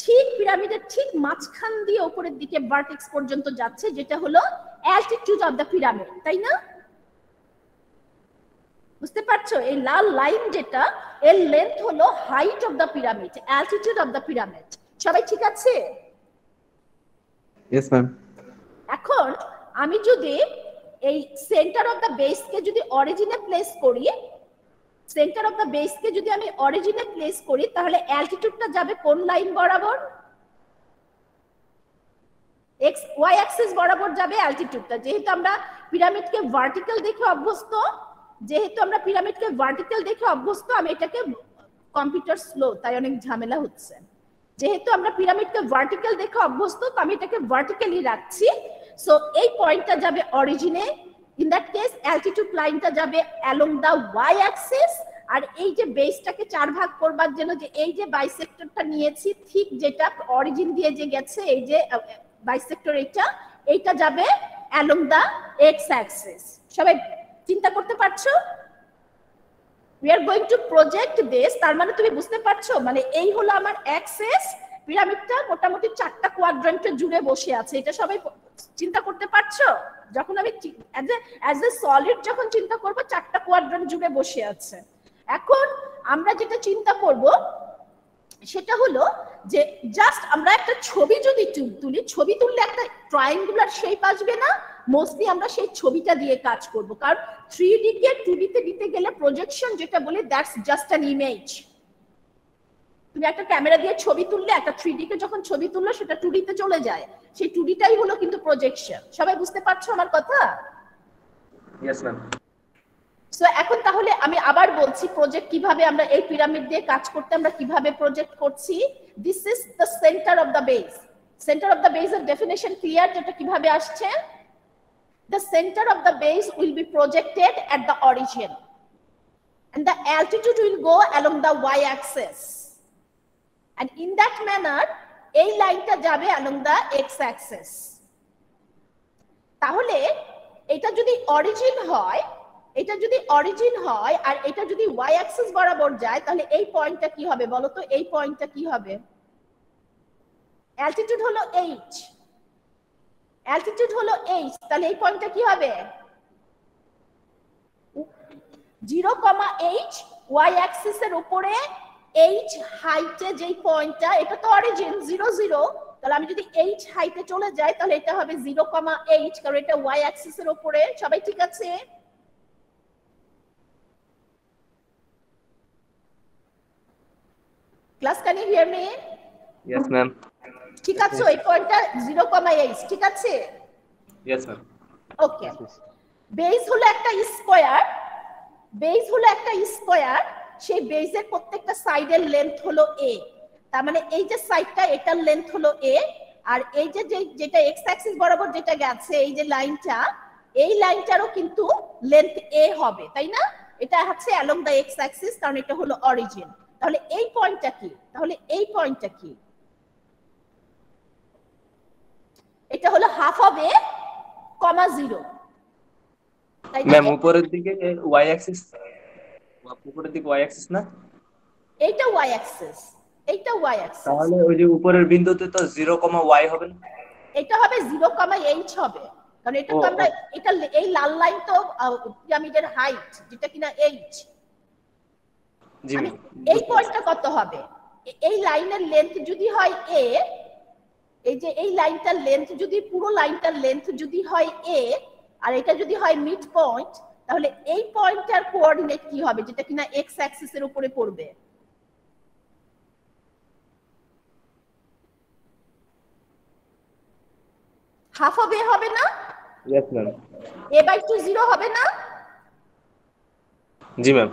ঠিক পিরামিডের ঠিক মাঝখান দিয়ে উপরের দিকে ভার্টেক্স পর্যন্ত যাচ্ছে, যেটা হলো অ্যালটিটিউড অফ দা পিরামিড, তাই না? বুঝতে পারছো? এই লাল লাইন যেটা এর লেন্থ হলো height of the pyramid, altitude of the pyramid. সবাই ঠিক আছে? Yes, ma'am. এখন আমি যদি এই সেন্টার অফ দা বেসকে যদি অরিজিনে প্লেস করি, সেন্টার অফ দা বেসকে যদি আমি অরিজিনে প্লেস করি তাহলে অ্যালটিটিউডটা যাবে কোন লাইন বরাবর? এক্স ওয়াই অ্যাক্সিস বরাবর যাবে অ্যালটিটিউডটা। যেহেতু আমরা পিরামিডকে ভার্টিক্যাল দেখে অভ্যস্ত, আমি এটাকে কম্পিউটার স্লো তাই অনেক ঝামেলা হচ্ছে। যেহেতু আমরা পিরামিডকে ভার্টিক্যাল দেখে অভ্যস্ত তো আমি এটাকে ভার্টিক্যালি রাখছি। সো এই পয়েন্টটা যাবে অরিজিনে, ইন দ্যাট কেস অ্যালটিটিউড লাইনটা যাবে অ্যালং দা ওয়াই অ্যাক্সিস। আর এই যে বেসটাকে চার ভাগ করবার জন্য যে এই যে বাইসেক্টরটা নিয়েছি ঠিক যেটা অরিজিন দিয়ে যে গেছে, এই যে বাইসেক্টর এইটা যাবে অ্যালং দা এক্স অ্যাক্সিস। সবাই চিন্তা করতে পারছো? we are going to project this, তার মানে তুমি বুঝতে পারছো মানে এই হলো আমার অ্যাক্সিস, পিরামিডটা মোটামুটি চারটা কোয়াড্রান্টে জুড়ে বসে আছে। এটা সবাই চিন্তা করতে পারছো? যখন আমি অ্যাজ এ সলিড যখন চিন্তা করব চারটা কোয়াড্রান্ট জুড়ে বসে আছে। এখন আমরা যেটা চিন্তা করব সেটা হলো যে জাস্ট আমরা একটা ছবি যদি তুলি, ছবি তুললে একটা ট্রায়াঙ্গুলার শেপ আসবে না? মোস্টলি আমরা সেই ছবিটা দিয়ে কাজ করব, কারণ 3D কে 2D তে দিতে গেলে প্রজেকশন যেটা বলে দ্যাটস জাস্ট অ্যান ইমেজ। তুমি একটা ক্যামেরা দিয়ে ছবি তুললে একটা 3D কে যখন ছবি তুললো সেটা 2D তে চলে যায়, সেই 2D টাই হলো কিন্তু প্রজেকশন। সবাই বুঝতে পারছো আমার কথা? Yes, ma'am. সো এখন তাহলে আমি আবার বলছি প্রজেক্ট কিভাবে আমরা এই পিরামিড দিয়ে কাজ করতে আমরা কিভাবে প্রজেক্ট করছি। This is the centre of the base. Centre of the base এর ডেফিনেশন ক্লিয়ার? যেটা কিভাবে আসছে, the center of the base will be projected at the origin and the altitude will go along the y-axis, and in that manner এই লাইনটা যাবে along the x-axis। তাহলে এটা যদি অরিজিন হয় আর এটা যদি y-axis বরাবর যায় তাহলে এই পয়েন্টটা কি হবে বলো তো? এই পয়েন্টটা কি হবে? অ্যালটিটিউড হলো h, তাহলে এই পয়েন্টটা কি হবে? 0,h, y অ্যাক্সিস এর উপরে h হাইটে যেই পয়েন্টটা, এটা তো অরিজিন 0 0, তাহলে আমি যদি h হাইটে চলে যাই তাহলে এটা হবে 0,h, কারণ এটা y অ্যাক্সিস এর উপরে। সবাই ঠিক আছে? Class, can you hear me? Yes, ma'am. ঠিক আছে, এই পয়েন্টটা 0,h, ঠিক আছে? Yes, ma'am. ওকে, বেস হলো একটা স্কয়ার, সেই বেসের প্রত্যেকটা সাইডের লেন্থ হলো a। তার মানে এই যে সাইডটা এটার লেন্থ হলো a, আর এই যে যেটা এক্স অ্যাক্সিস বরাবর যেটা গেছে এই যে লাইনটা, এই লাইনটারও কিন্তু লেন্থ a হবে, তাই না? এটা হচ্ছে অ্যালং দ্য এক্স অ্যাক্সিস, কারণ এটা হলো অরিজিন। তাহলে এই পয়েন্টটা কি? তাহলে এই পয়েন্টটা কি? এটা হলো হাফ অফ a, 0। ম্যাম উপরের দিকে y অ্যাক্সিস, উপরের দিকে y অ্যাক্সিস না? এইটা y অ্যাক্সিস, এইটা y অ্যাক্সিস। তাহলে ওই যে উপরের বিন্দুতে তো 0, y হবে না? এটা হবে 0, h হবে, কারণ এটা তো আমরা এটা এই লাল লাইন তো পিরামিডের হাইট, যেটা কিনা h। জি ম্যাম। এই পয়েন্টটা কত হবে? এই লাইনের লেন্থ যদি হয় a, এই যে এই লাইনটার লেন্থ যদি, পুরো লাইনটার লেন্থ যদি হয় a, আর এটা যদি হয় মিড পয়েন্ট, তাহলে এই পয়েন্টটার কোঅর্ডিনেট কি হবে, যেটা কিনা এক্স অ্যাক্সিসের উপরে পড়বে? হাফ অফ a হবে না? Yes ma'am. a/2 0 হবে না? জি ম্যাম।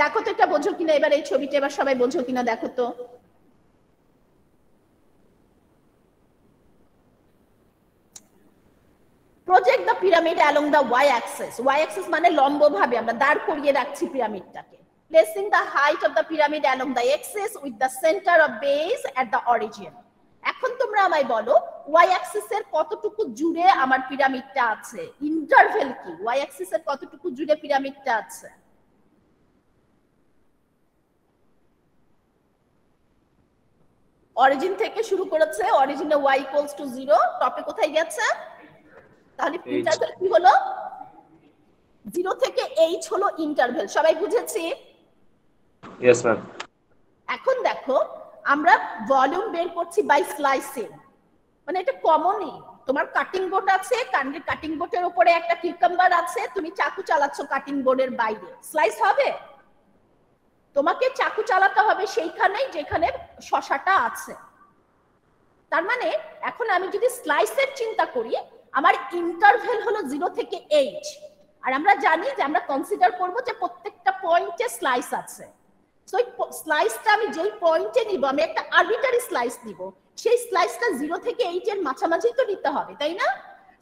দেখো তো এটা বোঝো কিনা, এবার এই ছবিটা এবার সবাই বোঝো কিনা দেখো তো। Project the pyramid along the Y axis. Y axis মানে লম্বভাবে আমরা দাঁড় করিয়ে রাখছি পিরামিডটাকে। Placing the height of the pyramid along the axis with the centre of base at the origin. এখন তোমরা আমায় বলো ওয়াই অ্যাক্সিসের কতটুকু জুড়ে আমার পিরামিডটা আছে? ইন্টারভেল কি? ওয়াই অ্যাক্সিসের কতটুকু জুড়ে পিরামিডটা আছে? অরিজিন থেকে শুরু করেছে, অরিজিনে y ইকুয়ালস টু 0, টপে কোথায় গেছে? তাহলে ইন্টারভেল কি হলো? 0 থেকে h হলো ইন্টারভেল। সবাই বুঝেছি? Yes ma'am. এখন দেখো আমরা ভলিউম বের করছি বাই স্লাইসিং, মানে এটা কমনই। তোমার কাটিং বোর্ড আছে, কাটিং বোর্ডের উপরে একটা কিউকাম্বার আছে, তুমি চাকু চালাচ্ছ কাটিং বোর্ডের বাইরে, স্লাইস হবে? তোমাকে চাকু চালাতে হবে সেইখানেই যেখানে শসাটা আছে। তার মানে এখন আমি যদি স্লাইসের চিন্তা করি, আমার ইন্টারভেল হলো 0 থেকে h, আর আমরা জানি যে আমরা কনসিডার করব যে প্রত্যেকটা পয়েন্টে স্লাইস আছে। সো এই স্লাইসটা আমি যেই পয়েন্টে নিব, আমি একটা আরবিটারি স্লাইস নিব, সেই স্লাইসটা 0 থেকে h এর মাঝামাঝি তো নিতে হবে, তাই না?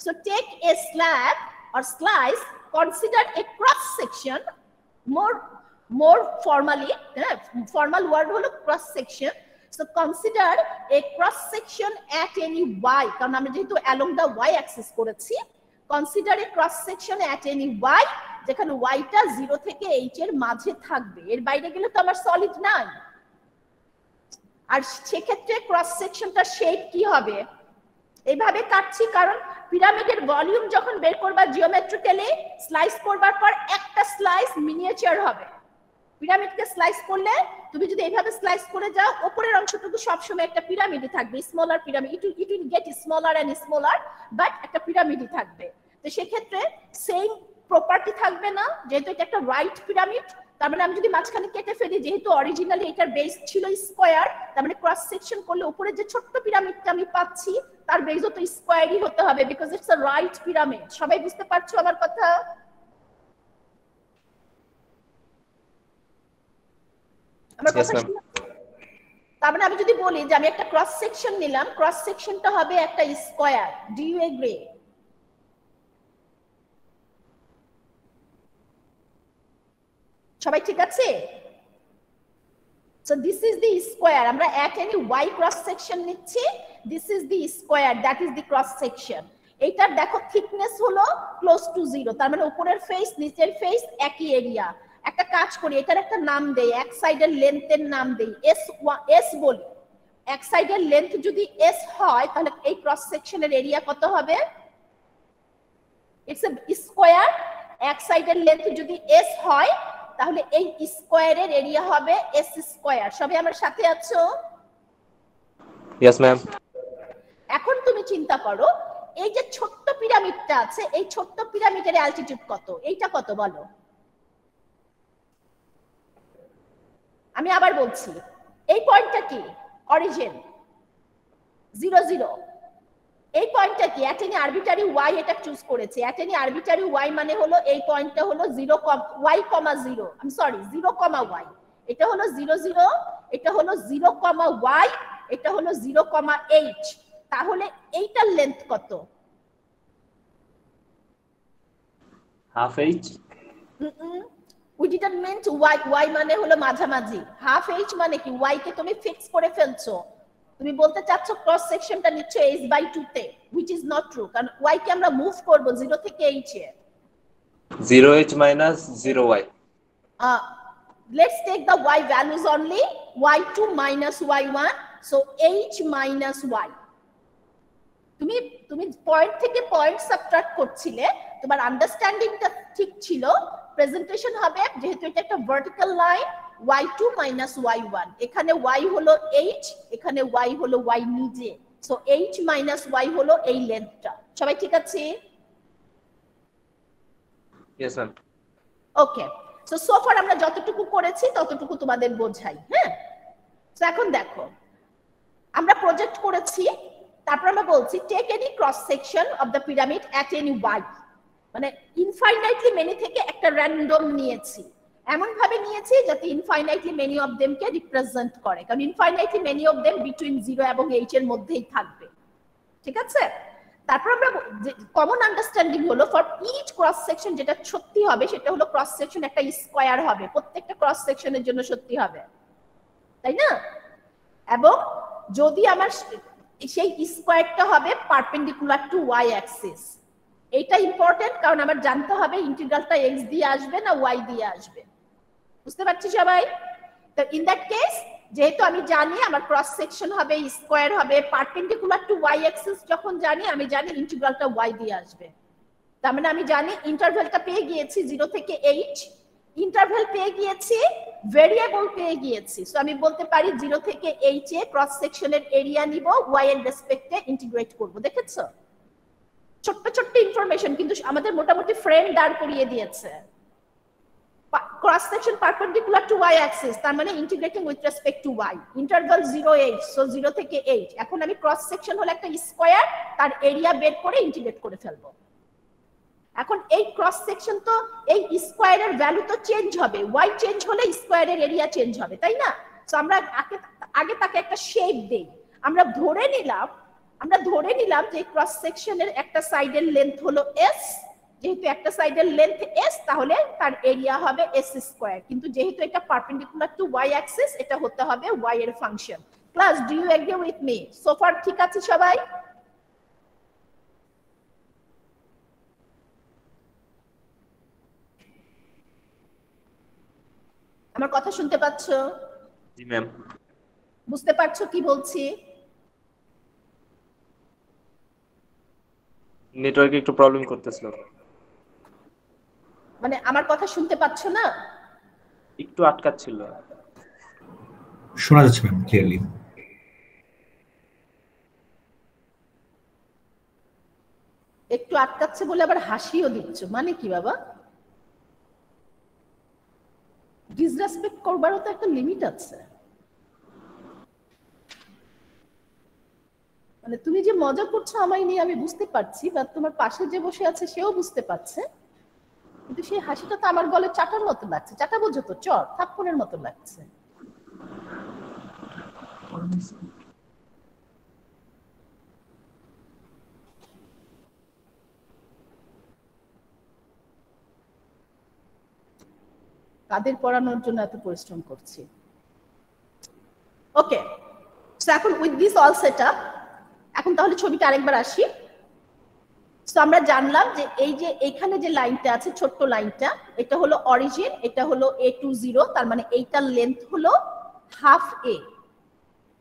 So take a slab or slice, consider a cross section, more formally, formal word হলো cross section. So consider a cross section at any y, কারণ আমরা যেহেতু along the y axis করেছি, consider a cross section at any y যেখানে y টা 0 থেকে h এর মাঝে থাকবে, এর বাইরে গেলে তো আমার সলিড নাই। আর সেক্ষেত্রে ক্রস সেকশনটা শেপ কি হবে? এইভাবে কাটছি, কারণ পিরামিডের ভলিউম যখন বের করবা জিওমেট্রিক্যালি স্লাইস করবার পর একটা স্লাইস মিনিয়েচার হবে। পিরামিডকে স্লাইস করলে তুমি যদি এইভাবে স্লাইস করে যাও, উপরের অংশটুকু সবসময় একটা পিরামিডই থাকবে, smaller pyramid, it will get smaller and smaller, but একটা পিরামিডই থাকবে। তো সেক্ষেত্রে সেম প্রপার্টি থাকবে না, যেহেতু এটা একটা রাইট পিরামিড। তার মানে আমি যদি মাঝখানে কেটে ফেলি, যেহেতু অরিজিনালি এটার বেস ছিল স্কয়ার, তার মানে ক্রস সেকশন করলে উপরে যে ছোট্ট পিরামিডটা আমি পাচ্ছি তার বেসও তো স্কয়ারই হতে হবে, because it's a right pyramid. সবাই বুঝতে পারছো আমার কথা? আমার কথা তার মানে আমি যদি বলি যে আমি একটা ক্রস সেকশন নিলাম, ক্রস সেকশনটা হবে একটা স্কয়ার। Do you agri? সবাই ঠিক আছে? So this is the square. আমরা at any y cross section নিচ্ছি, this is the square, that is the cross section. এইটার দেখো থিকনেস হলো ক্লোজ টু 0, তার মানে উপরের ফেস নিচের ফেস একই এরিয়া। একটা কাজ করি, এটার একটা নাম দেই, এক সাইডের লেন্থের নাম দেই s বলি। এক সাইডের লেন্থ যদি s হয়, তাহলে এই ক্রস সেকশনের এরিয়া কত হবে? It's a square. এক সাইডের লেন্থ যদি s হয়, তাহলে এই স্কয়ারের এরিয়া হবে s স্কয়ার। সবাই আমার সাথে আছো? Yes ma'am. এখন তুমি চিন্তা করো, এই যে ছোট্ট পিরামিডটা আছে, এই ছোট্ট পিরামিডের অ্যালটিটিউড কত? এইটা কত বলো? আমি আবার বলছি, এই পয়েন্টটা কি? অরিজিন 0 0। এই পয়েন্টটা কি? অ্যাট এনি আরবিটারি y এটা চুজ করেছে। অ্যাট এনি আরবিটারি y মানে হলো এই পয়েন্টটা হলো 0 y, 0, I am sorry 0, y। এটা হলো 0 0, এটা হলো 0, y, এটা হলো 0, h। তাহলে এইটার লেন্থ কত? Half h. We didn't mean to y মানে হলো মাঝামাঝি। হাফ এইচ মানে কি y কে তুমি ফিক্স করে ফেলছো, তুমি বলতে চাচ্ছ ক্রস সেকশনটা নিচ্ছ h/2 তে, which is not true, কারণ y কে আমরা মুভ করব 0 থেকে h A. 0h minus 0y. Let's take the y values only, y2 minus y1, so h minus y. তুমি পয়েন্ট থেকে পয়েন্ট সাবট্রাক্ট করছিলে, তোমার আন্ডারস্ট্যান্ডিংটা ঠিক ছিল। প্রেজেন্টেশন হবে যেহেতু এটা একটা vertical line, y2 minus y1, এখানে y হলো h, এখানে y হলো y নিজে, সো h minus y হলো এই লেন্থটা। সবাই ঠিক আছে? Yes ma'am. ওকে, সো ফার আমরা যতটুকু করেছি ততটুকু তোমাদের বোঝাই। হ্যাঁ, সো এখন দেখো আমরা প্রজেক্ট করেছি, তারপর আমরা বলছি take any cross section of the pyramid at any y, মানে ইনফাইনাইটলি মেনি থেকে একটা র্যান্ডম নিয়েছি, এমন ভাবে নিয়েছি যাতে ইনফাইনাইটলি মেনি অফ দেম কে রিপ্রেজেন্ট করে, কারণ infinitely many of them between 0 এবং h এর মধ্যেই থাকবে। ঠিক আছে? তারপর আমরা কমন আন্ডারস্ট্যান্ডিং হলো ফর ইচ ক্রস সেকশন যেটা সত্যি হবে সেটা হলো ক্রস সেকশন একটা স্কয়ার হবে, প্রত্যেকটা ক্রস সেকশনের জন্য সত্যি হবে, তাই না? এবং যদি আমার সেই স্কয়ারটা হবে পারপেন্ডিকুলার টু y অ্যাক্সিস, এটা ইম্পর্টেন্ট, কারণ আমার জানতে হবে ইন্টিগ্রালটা x দিয়ে আসবে না y দিয়ে আসবে। বুঝতে পারছি সবাই? তো ইন দ্যাট কেস যেহেতু আমি জানি আমার ক্রস সেকশন হবে স্কয়ার হবে পারপেন্ডিকুলার টু y অ্যাক্সিস, যখন জানি আমি জানি ইন্টিগ্রালটা y দিয়ে আসবে, তার মানে আমি জানি ইন্টারভ্যালটা পেয়ে গিয়েছি 0 থেকে h, ইন্টারভ্যাল পেয়ে গিয়েছি, ভেরিয়েবল পেয়ে গিয়েছি, সো আমি বলতে পারি 0 থেকে h এ ক্রস সেকশনের এরিয়া নিব, y এর রেসপেক্টে ইন্টিগ্রেট করব। দেখেছো ছোট্ট ছোট্ট ইনফরমেশন, কিন্তু আমাদের মোটামুটি ফ্রেম দাঁড় করিয়ে দিয়েছে। Cross section perpendicular to y Axis, তার মানে integrating with respect to y, interval 0h, so 0 থেকে h। এখন আমি ক্রস সেকশন হলো একটা স্কয়ার, তার এরিয়া বের করে ইন্টিগ্রেট করে ফেলবো। এখন এই ক্রস সেকশন তো এই স্কয়ারের ভ্যালু তো চেঞ্জ হবে, y চেঞ্জ হলে স্কয়ারের এরিয়া চেঞ্জ হবে, তাই না? সো আমরা আগে তাকে একটা শেপ দেই, আমরা ধরে নিলাম যে ক্রস সেকশনের একটা সাইডের লেন্থ হলো s, যেহেতু একটা সাইডের লেন্থ s তাহলে তার এরিয়া হবে s স্কয়ার, কিন্তু যেহেতু এটা পারপেন্ডিকুলার টু y অ্যাক্সিস এটা হতে হবে y এর function. Class, do you agree with me? So far ঠিক আছে সবাই? আমার কথা শুনতে পাচ্ছো? জি ম্যাম। বুঝতে পারছো কি বলছি? নেটওয়ার্কে একটু প্রবলেম করতেছিল। মানে আমার কথা শুনতে পাচ্ছ না? একটু আটকাচ্ছিল। শোনা যাচ্ছে ম্যাম ক্লিয়ারলি। একটু আটকাচ্ছে বলে আবার হাসিও দিচ্ছ, মানে কি বাবা? ডিসরেসপেক্ট করবারও তো একটা লিমিট আছে। মানে তুমি যে মজা করছো আমায় নিয়ে আমি বুঝতে পারছি, বা তোমার পাশে যে বসে আছে সেও বুঝতে পারছে, কিন্তু সেই হাসিটা তো আমার গলে চাটার মতো লাগছে। চাটা বোঝো তো, চর থাপ্পড়ের মতো লাগছে। কাদের পড়ানোর জন্য এত পরিশ্রম করছি। ওকে, সো এখন উইথ দিস অল সেটআপ, এখন তাহলে ছবিটা আরেকবার আসি। সো আমরা জানলাম যে এই যে এখানে যে লাইনটা আছে, ছোট্ট লাইনটা, এটা হলো অরিজিন, এটা হলো a20, তার মানে এইটার লেন্থ হলো হাফ a,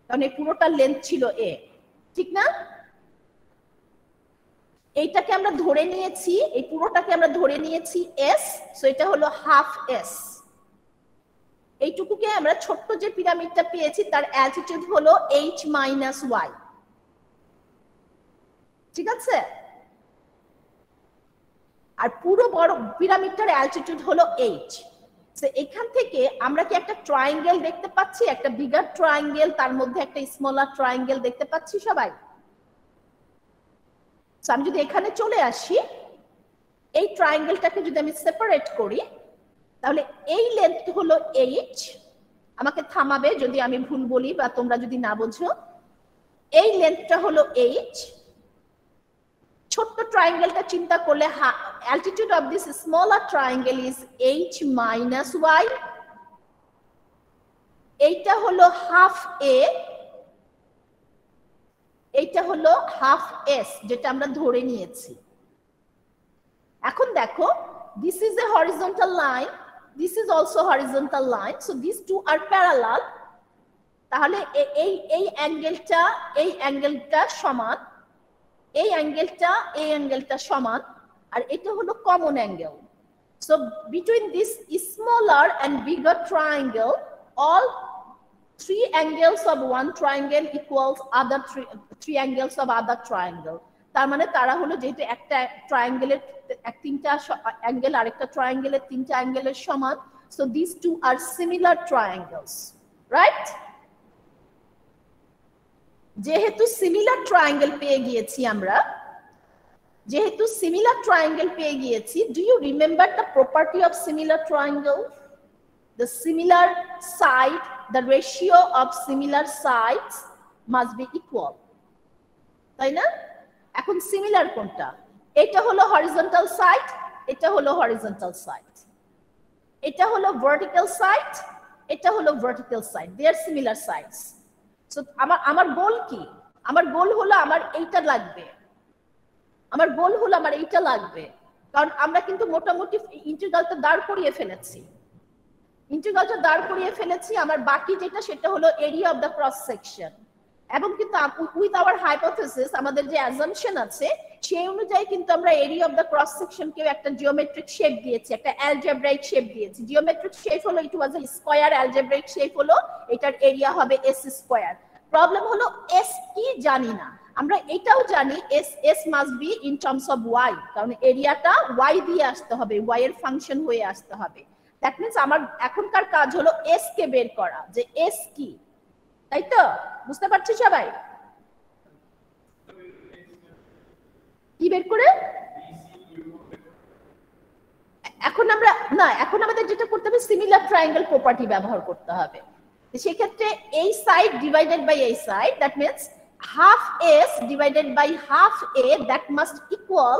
কারণ এই পুরোটার লেন্থ ছিল a, ঠিক না? এইটাকে আমরা ধরে নিয়েছি, এই পুরোটাকে আমরা ধরে নিয়েছি s, সো এটা হলো হাফ s। এইটুকুকে আমরা ছোট্ট যে পিরামিডটা পেয়েছি তার অ্যালটিটিউড হলো h মাইনাস y, ঠিক আছে? আর পুরো বড় পিরামিডটার অ্যালটিটিউড হলো h। সো এখান থেকে আমরা কি একটা ট্রায়াঙ্গেল দেখতে পাচ্ছি, একটা বিগার ট্রায়াঙ্গেল, তার মধ্যে একটা স্মলার ট্রায়াঙ্গেল দেখতে পাচ্ছি সবাই? সো আমি যদি এখানে চলে আসি, এই ট্রায়াঙ্গেলটাকে যদি আমি সেপারেট করি, তাহলে এই লেন্থ হলো h, আমাকে থামাবে যদি আমি ভুল বলি বা তোমরা যদি না বোঝো। এই লেন্থটা হলো h, ছোট্ট ট্রায়াঙ্গেলটা চিন্তা করলে altitude of this smaller triangle is h minus y, এইটা হলো হাফ a, এইটা হলো হাফ s যেটা আমরা ধরে নিয়েছি। এখন দেখো this is a horizontal line, this is also horizontal line, so these two are parallel, তাহলে এই অ্যাঙ্গেলটা সমান, এই অ্যাঙ্গেলটা সমান, আর এটা হলো common angle. So between this smaller and bigger triangle, all three angles of one triangle equals other three angles of other triangle. তার মানে তারা হলো যেহেতু একটা ট্রায়াঙ্গেলের তিনটা অ্যাঙ্গেল আরেকটা ট্রায়াঙ্গেলের তিনটা অ্যাঙ্গেলের সমান, so these two are similar triangles, right? যেহেতু সিমিলার ট্রায়াঙ্গেল পেয়ে গিয়েছি আমরা, যেহেতু সিমিলার ট্রায়াঙ্গেল পেয়ে গিয়েছি, do you remember the property of similar triangle? The similar side, the ratio of similar sides must be equal, তাই না? এখন সিমিলার কোনটা? এটা হলো হরিজন্টাল সাইড, এটা হলো হরিজন্টাল সাইড, এটা হলো ভার্টিক্যাল সাইড, এটা হলো vertical side, they are similar sides. So আমার গোল কি? আমার গোল হলো আমার এইটা লাগবে, আমার গোল হলো আমার এইটা লাগবে, কারণ আমরা কিন্তু মোটামুটি ইন্টিগ্রালটা দাঁড় করিয়ে ফেলেছি, ইন্টিগ্রালটা দাঁড় করিয়ে ফেলেছি। আমার বাকি যেটা সেটা হলো area of the cross section, এবং কিন্তু উইথ আওয়ার হাইপোথেসিস আমাদের যে অ্যাজাম্পশন আছে সেই অনুযায়ী কিন্তু আমরা এরিয়া অফ দ্য ক্রস সেকশনকে একটা জিওমেট্রিক শেপ দিয়েছি, একটা অ্যালজেব্রাইক শেপ দিয়েছি। জিওমেট্রিক শেপ হলো it was a square, algebraic shape হলো এটার এরিয়া হবে এস স্কয়ার। প্রবলেম হলো এস কি জানি না, আমরা এটাও জানি s must be in terms of y, কারণ এরিয়াটা ওয়াই দিয়ে আসতে হবে, ওয়াই এর ফাংশন হয়ে আসতে হবে। দ্যাট মিন্স আমার এখনকার কাজ হলো এস কে বের করা, যে এস কি, তাই তো? বুঝতে পারছি সবাই? কি বের করে এখন আমরা না, এখন আমাদের যেটা করতে হবে সিমিলার ট্রায়াঙ্গেল প্রপার্টি ব্যবহার করতে হবে। সেক্ষেত্রে এই সাইড ডিভাইডেড বাই এই side, that means half S divided by half A, that must equal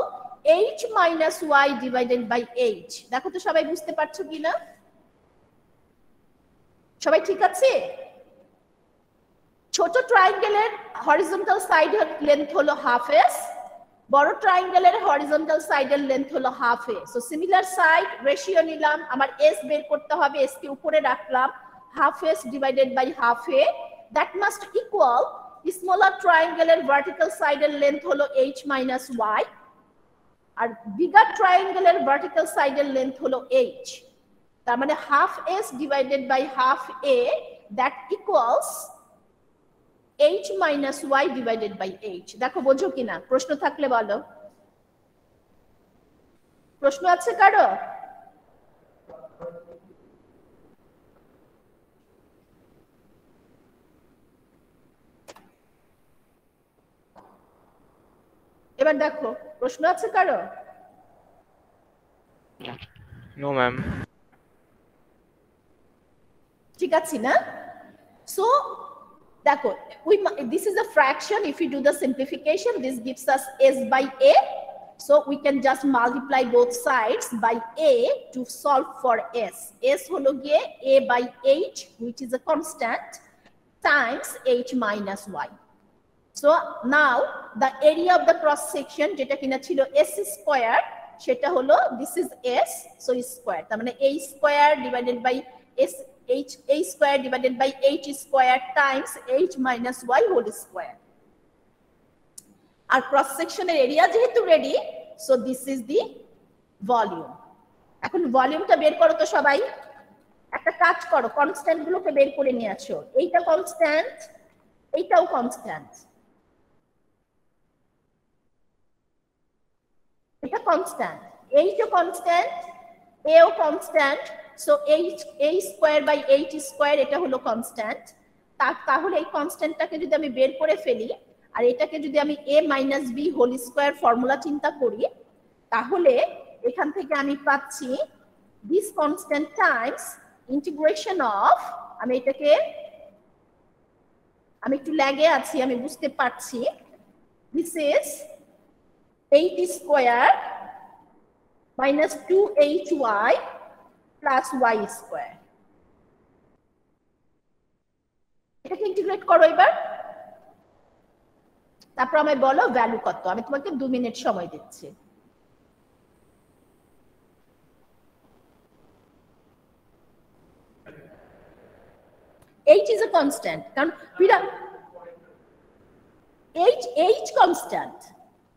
h minus y divided by h. দেখো তো সবাই বুঝতে পারছো কিনা? সবাই ঠিক আছে? ছোট ট্রায়াঙ্গেলের হরিজন্টাল সাইডের লেন্থ হলো হাফ এস, বড় ট্রায়াঙ্গেলের হরিজন্টাল সাইডের লেন্থ হলো হাফ এ। সো সিমিলার সাইড রেশিও নিলাম, আমার এস বের করতে হবে, এস কে উপরে রাখলাম, half S divided by half A, that must equal smaller ট্রায়াঙ্গেলের ভার্টিক্যাল সাইডের লেন্থ হলো h minus y, আর বিগার ট্রায়াঙ্গেলের ভার্টিক্যাল সাইডের লেন্থ হলো h। তার মানে half S divided by half A, that equals h minus y divided by h. দেখো বোঝো কিনা? প্রশ্ন থাকলে বলো। প্রশ্ন আছে কারো? এবার দেখো প্রশ্ন আছে কারো? No ma'am. ঠিক আছে না? সো দেখো, this is a fraction. If you do the simplification, this gives us s by a, so we can just multiply both sides by a to solve for s. S holo giye a by h, which is a constant, times h minus y. So now the area of the cross section jeta kina chilo s square, seta holo this is s, so square, tar mane a square divided by s, a square divided by h square times h minus y whole square. Our cross section area যেহেতু ready, so this is the volume. এখন ভলিউমটা বের করো তো সবাই। একটা কাজ করো, কনস্ট্যান্ট গুলোকে বের করে নিয়ে আসো। এইটা কনস্ট্যান্ট, এইটাও কনস্ট্যান্ট, এটা কনস্ট্যান্ট, এইটা কনস্ট্যান্ট, এও constant, so a square by h square এটা হলো কনস্ট্যান্ট। তাহলে এই কনস্ট্যান্টটাকে যদি আমি বের করে ফেলি আর এটাকে যদি আমি a minus b whole square formula চিন্তা করি, তাহলে এখান থেকে আমি পাচ্ছি this constant times integration of, আমি এটাকে আমি একটু ল্যাগে আছি, আমি বুঝতে পারছি। This is 8 square minus 2hy plus y square. এটাকে ইন্টিগ্রেট করো এবার, তারপর আমায় বলো ভ্যালু কত। আমি তোমাকে 2 মিনিট সময় দিচ্ছি। h is a constant, কারণ h constant,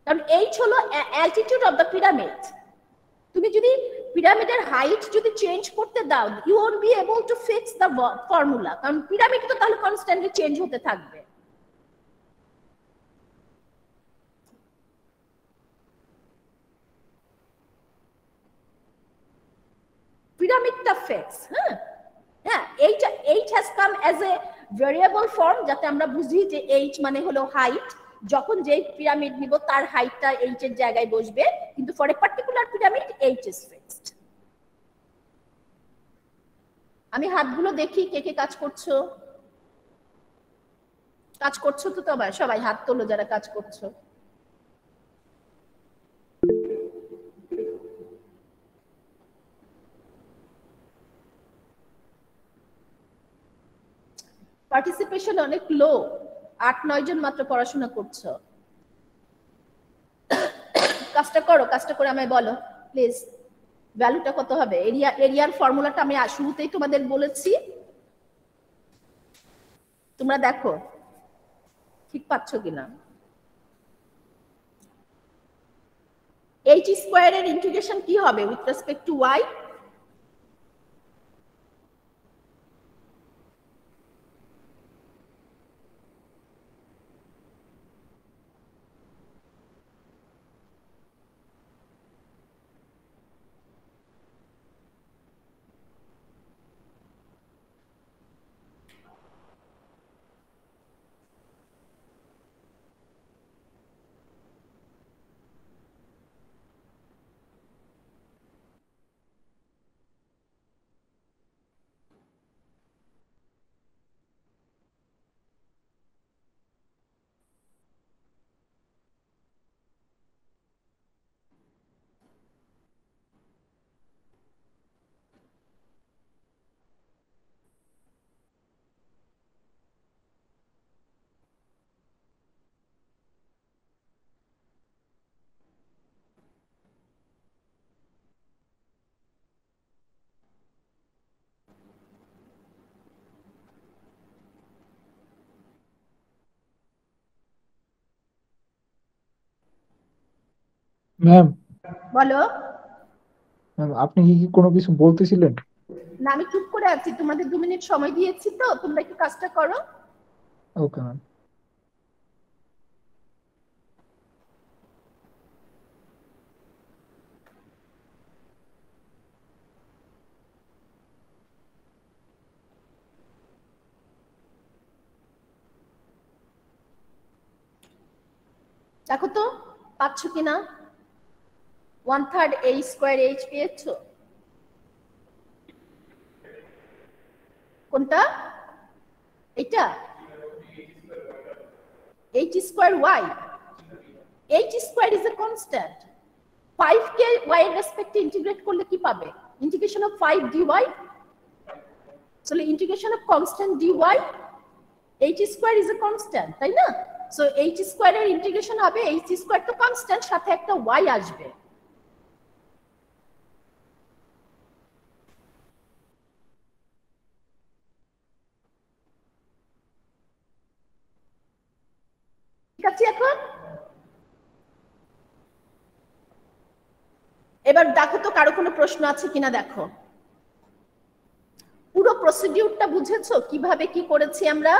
কারণ h হলো অ্যালটিটিউড অফ দ্য পিরামিড। তুমি যদি পিরামিডের হাইট যদি চেঞ্জ করতে দাও, you won't be able to fix the formula, কারণ পিরামিড তো তাহলে কনস্ট্যান্টলি চেঞ্জ হতে থাকবে। পিরামিডটা ফিক্স। হ্যাঁ, h has come as a variable form, যাতে আমরা বুঝি যে h মানে হলো হাইট। যখন যে পিরামিড নিব তার হাইটটা h এর জায়গায় বসবে, কিন্তু for a particular pyramid h is fixed। আমি হাতগুলো দেখি কে কে কাজ করছো। কাজ করছো তো সবাই হাত তোলো যারা কাজ করছো। পার্টিসিপেশন অনেক লো, 8-9 জন মাত্র পড়াশোনা করছো। কাজটা করো, কাজটা করে আমায় বলো প্লিজ ভ্যালুটা কত হবে। এরিয়ার ফর্মুলাটা আমি শুরুতেই তোমাদের বলেছি, তোমরা দেখো ঠিক পাচ্ছ কিনা। h স্কয়ারের ইন্টিগ্রেশন কি হবে with respect to y? Ma'am, বলো। ম্যাম আপনি কি কোনো কিছু বলতেছিলেন? না, আমি চুপ করে আছি, তোমাদের 2 মিনিট সময় দিয়েছি তো, তোমরা একটু কাজটা করো। Okay ma'am. দেখো তো পাচ্ছ কিনা। 1/3 h স্কয়ার h পেয়েছো? কোনটা? এটা h square y। h square is a constant. 5 K y এর রেসপেক্টে ইন্টিগ্রেট করলে কি পাবে? Integration of 5 dy, so integration of constant dy, h square is a constant, তাই না? সো h স্কয়ারের ইন্টিগ্রেশন হবে, h স্কয়ার তো কনস্ট্যান্ট, সাথে একটা y আসবে। ঠিক আছে? এখন এবার দেখো তো কারো কোনো প্রশ্ন আছে কিনা দেখো। পুরো প্রসিডিউরটা বুঝেছো কিভাবে কি করেছি আমরা?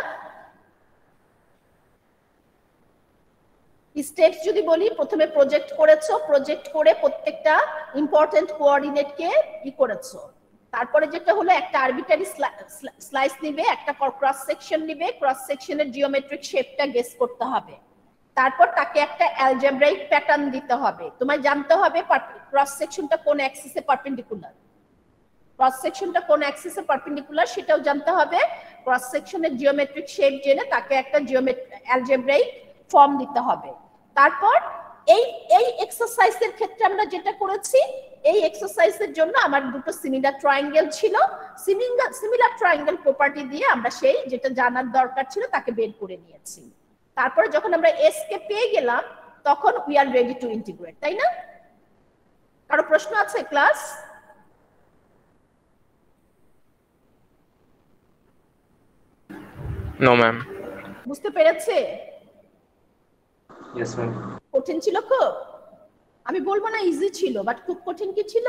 স্টেপস যদি বলি, প্রথমে প্রজেক্ট করেছো, প্রজেক্ট করে প্রত্যেকটা ইম্পর্টেন্ট কোঅর্ডিনেটকে ই করেছো। তারপরে যেটা হলো একটা আরবিটারি স্লাইস নিবে, একটা ক্রস সেকশন নিবে, ক্রস সেকশনের জিওমেট্রিক শেপটা গেস করতে হবে। তারপর তাকে একটা অ্যালজেব্রাইক প্যাটার্ন দিতে হবে। তোমায় জানতে হবে ক্রস সেকশনটা কোন অ্যাক্সিসে পারপেন্ডিকুলার। ক্রস সেকশনটা কোন অ্যাক্সিসে পারপেন্ডিকুলার সেটাও জানতে হবে, ক্রস সেকশনের জিওমেট্রিক শেপ জেনে তাকে একটা অ্যালজেব্রাইক ফর্ম দিতে হবে। তারপর এই এই এক্সারসাইজের ক্ষেত্রে আমরা যেটা করেছি, এই এক্সারসাইজের জন্য আমার দুটো সিমিলার ট্রায়াঙ্গেল ছিল, সিমিলার ট্রায়াঙ্গেল প্রপার্টি দিয়ে আমরা সেই যেটা জানার দরকার ছিল তাকে বের করে নিয়েছি। তারপরে যখন আমরা এস কে পেয়ে গেলাম তখন we are ready to integrate, তাই না? কারো প্রশ্ন আছে ক্লাস? No ma'am. বুঝতে পেরেছে? Yes ma'am. কঠিন ছিল খুব? আমি বলবো না ইজি ছিল, বাট খুব কঠিন কি ছিল?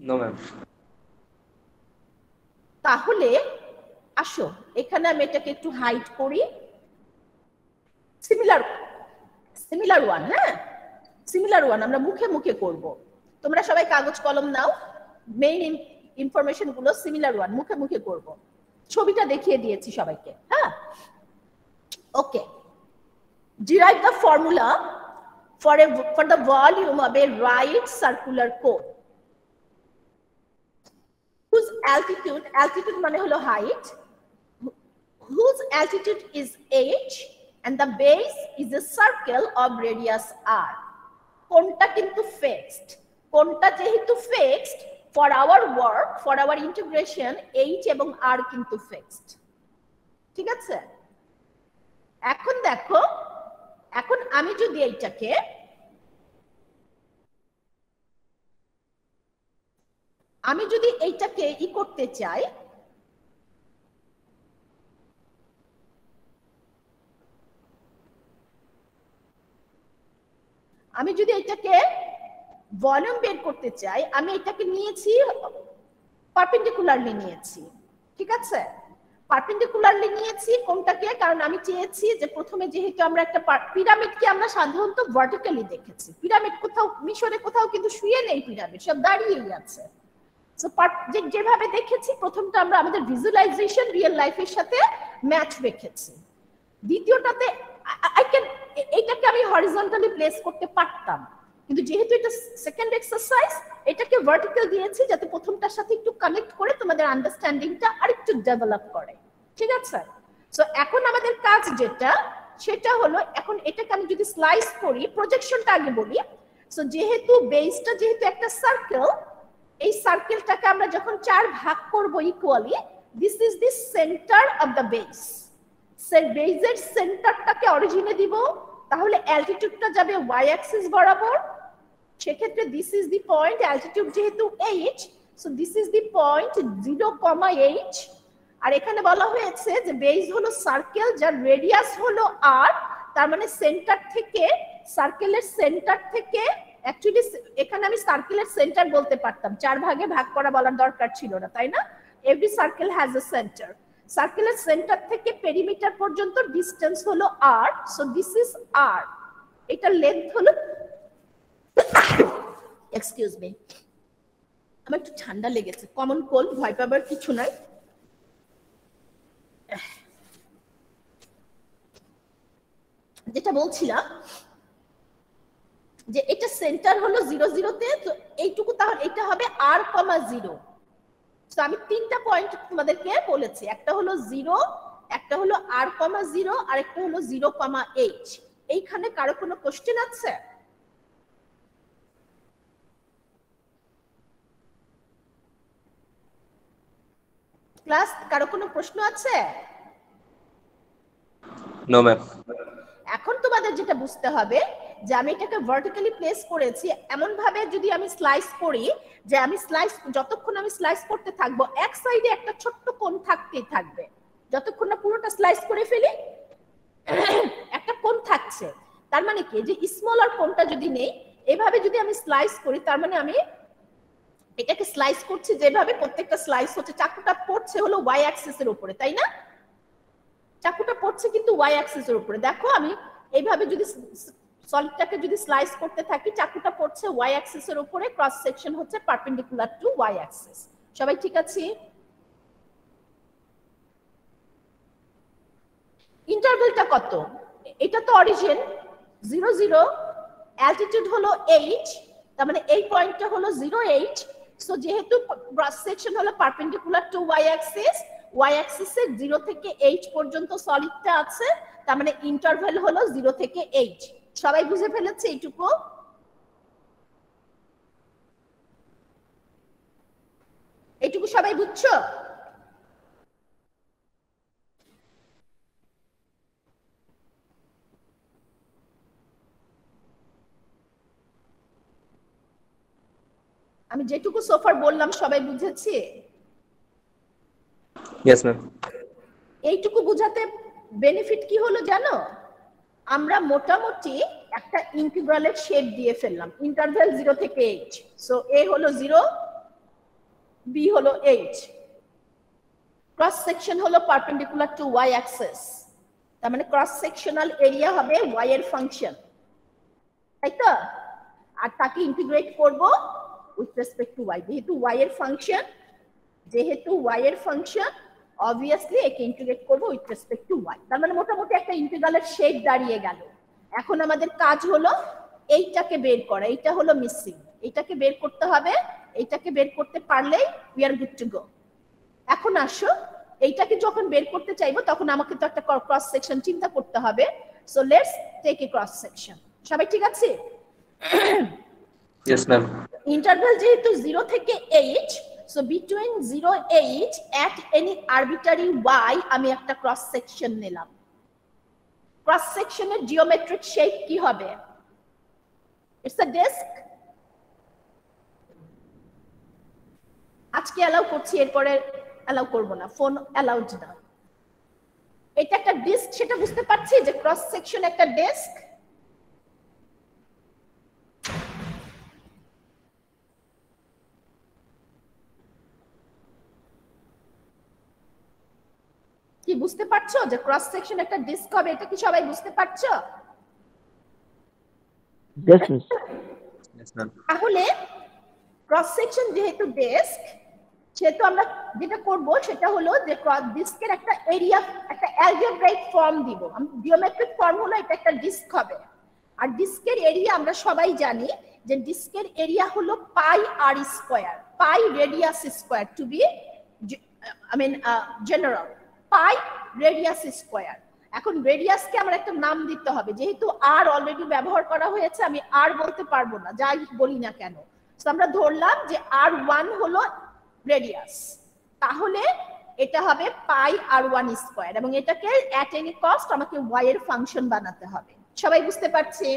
No ma'am. তাহলে আসো এখানে আমি এটাকে একটু হাইড করি। সিমিলার ওয়ান, হ্যাঁ সিমিলার ওয়ান আমরা মুখে মুখে করব। তোমরা সবাই কাগজ কলম নাও, মেইন ইনফরমেশন গুলো সিমিলার ওয়ান মুখে মুখে করব। ছবিটা দেখিয়ে দিয়েছি সবাইকে, হ্যাঁ okay. Derive the formula for the volume of a right circular cone whose altitude মানে হলো height, whose altitude is h and the base is a circle of radius r. কোনটা কিন্তু ফিক্সড, কোনটা যেহেতু fixed for our work, for our integration h এবং r কিন্তু fixed, ঠিক আছে? এখন দেখো, এখন আমি যদি এইটাকে ই করতে চাই, আমি যদি এটাকে ভলিউম বের করতে চাই, আমি এটাকে নিয়েছি পারপেন্ডিকুলারলি নিয়েছি, ঠিক আছে? পারপেন্ডিকুলারলি নিয়েছি কোনটাকে, কারণ আমি চেয়েছি যে প্রথমে যেহেতু আমরা একটা পিরামিডকে আমরা সাধারণত ভার্টিক্যালি দেখেছি, পিরামিড কোথাও মিশরে কোথাও কিন্তু শুয়ে নেই, পিরামিড সব দাঁড়িয়েই আছে। সো যেভাবে দেখেছি প্রথমটা আমরা আমাদের ভিজুয়ালাইজেশন রিয়েল লাইফের সাথে ম্যাচ রেখেছি। দ্বিতীয়টাতে এটাকে আমি হরিজন্টালি প্লেস করতে পারতাম, কিন্তু যেহেতু এটা সেকেন্ড এক্সারসাইজ এটাকে ভার্টিক্যাল দিয়েছি যাতে প্রথমটার সাথে একটু কানেক্ট করে তোমাদের আন্ডারস্ট্যান্ডিংটা আরেকটু ডেভেলপ করে, ঠিক আছে? সো এখন আমাদের কাজ যেটা সেটা হলো, এখন এটাকে আমি যদি স্লাইস করি, প্রজেকশনটা আগে বলি। সো যেহেতু বেসটা যেহেতু একটা সার্কেল, এই সার্কেলটাকে আমরা যখন 4 ভাগ করব equally, this is the centre of the base. বেসের সেন্টারটাকে অরিজিনে দিব, তাহলে অ্যালটিটিউডটা যাবে ওয়াই অ্যাক্সিস বরাবর, সেক্ষেত্রে this is the point, altitude যেহেতু h, so this is the point 0,h। আর এখানে বলা হয়েছে যে বেস হলো সার্কেল যার রেডিয়াস হলো r, তার মানে সেন্টার থেকে, সার্কেলের সেন্টার থেকে, অ্যাকচুয়ালি এখানে আমি সার্কেলের সেন্টার বলতে পারতাম, 4 ভাগে ভাগ করা বলার দরকার ছিল না, তাই না? Every circle has a centre. সার্কেলের সেন্টার থেকে পেরিমিটার পর্যন্ত ডিসটেন্স হলো r, so this is r। এটার লেন্থ হলো, এক্সকিউজ মি, আমার একটু ঠান্ডা লেগেছে, কমন কোল্ড, ভয় পাবার কিছু নাই। যেটা বলছিলাম যে এটা সেন্টার হলো 0 0 তে, তো এইটুকু, তাহলে এটা হবে r,0। তো আমি 3টা পয়েন্ট তোমাদেরকে বলেছি, একটা হলো 0, একটা হলো r,0 আর একটা হলো 0,h। এইখানে কারো কোনো কোশ্চেন আছে? ক্লাস কারো কোনো প্রশ্ন আছে? No ma'am. এখন তোমাদের যেটা বুঝতে হবে যে আমি এটাকে ভার্টিক্যালি প্লেস করেছি এমন ভাবে, যদি আমি স্লাইস করি, যে আমি স্লাইস, যতক্ষণ আমি স্লাইস করতে থাকবো এক সাইডে একটা ছোট্ট কোণ থাকতেই থাকবে, যতক্ষণ না পুরোটা স্লাইস করে ফেলি একটা কোণ থাকছে। তার মানে কি, যে স্মলার কোণটা যদি নেই, এভাবে যদি আমি স্লাইস করি, তার মানে আমি এটাকে স্লাইস করছি যেভাবে, প্রত্যেকটা স্লাইস হচ্ছে, চাকুটা পড়ছে হলো ওয়াই অ্যাক্সিসের উপরে, তাই না? চাকুটা পড়ছে কিন্তু ওয়াই অ্যাক্সিসের উপরে। দেখো আমি এইভাবে যদি সলিডটাকে যদি স্লাইস করতে থাকি, চাকুটা পড়ছে ওয়াই অ্যাক্সিসের উপরে, ক্রস সেকশন হচ্ছে পারপেন্ডিকুলার টু ওয়াই অ্যাক্সিস। সবাই ঠিক আছে? ইন্টারভ্যালটা কত? এটা তো অরিজিন 0 0, অ্যালটিটিউড হলো h, তার মানে এই পয়েন্টটা হলো 0h। সো যেহেতু ক্রস সেকশন হলো perpendicular to Y axis, Y অ্যাক্সিসের 0 থেকে h পর্যন্ত সলিডটা আছে, তার মানে ইন্টারভ্যাল হলো 0 থেকে h। সবাই বুঝে ফেলেছে এইটুকু? এইটুকু সবাই বুঝছো? আমি যেটুকু সোফার বললাম সবাই বুঝেছে? Yes ma'am. এইটুকু বুঝাতে বেনিফিট কি হলো জানো? আমরা মোটামুটি একটা ইন্টিগ্রালের শেপ দিয়ে ফেললাম, ইন্টারভ্যাল 0 থেকে h। সো a হলো 0, b হলো h, ক্রস সেকশন হলো পারপেন্ডিকুলার টু y অ্যাক্সিস, তার মানে ক্রস সেকশনাল এরিয়া হবে y এর ফাংশন, তাই তো? আর তাকে ইন্টিগ্রেট করব উইথ রেসপেক্ট টু y, যেহেতু y এর ফাংশন obviously একে ইন্টিগ্রেট করব উইথ রেসপেক্ট টু y। তার মানে মোটামুটি একটা ইন্টিগ্রালের শেপ দাঁড়িয়ে গেল। এখন আমাদের কাজ হলো এইটাকে বের করা, এইটা হলো মিসিং, এইটাকে বের করতে হবে। এইটাকে বের করতে পারলেই we are good to go. এখন আসো, এইটাকে যখন বের করতে চাইবো তখন আমাকে তো একটা ক্রস সেকশন চিন্তা করতে হবে। So let's take a cross section. সবাই ঠিক আছে? Yes ma'am. ইন্টারভ্যাল যেহেতু 0 থেকে h, so between 0 h at any arbitrary y আমি একটা ক্রস সেকশন নিলাম। ক্রস সেকশনের জিওমেট্রিক শেপ কি হবে? It's a disk. আজকে অ্যালাউ করছি, এরপরে অ্যালাউ করব না, ফোন অ্যালাউড না। এটা একটা ডিস্ক, সেটা বুঝতে পারছি যে ক্রস সেকশন একটা ডিস্ক। কি বুঝতে পারছো যে ক্রস সেকশন একটা ডিস্ক হবে? এটা কি সবাই বুঝতে পারছো? Yes, miss. Yes ma'am. তাহলে ক্রস সেকশন যেহেতু ডিস্ক, সেহেতু আমরা যেটা করব সেটা হলো যে ডিস্কের একটা এরিয়া, একটা অ্যালজেব্রাইক ফর্ম দিব। জিওমেট্রিক ফর্ম হলো এটা একটা ডিস্ক হবে। আর ডিস্কের এরিয়া আমরা সবাই জানি যে ডিস্কের এরিয়া হলো pi R square, pi radius square, to be general, pi radius square. এখন রেডিয়াসকে আমার একটা নাম দিতে হবে, যেহেতু আর অলরেডি ব্যবহার করা হয়েছে আমি আর বলতে পারবো না, যাই বলি না কেন। তো আমরা ধরলাম যে r1 হলো রেডিয়াস, তাহলে এটা হবে পাই r1 স্কয়ার, এবং এটাকে অ্যাট এনি কস্ট আমাকে y এর ফাংশন বানাতে হবে। সবাই বুঝতে পারছে?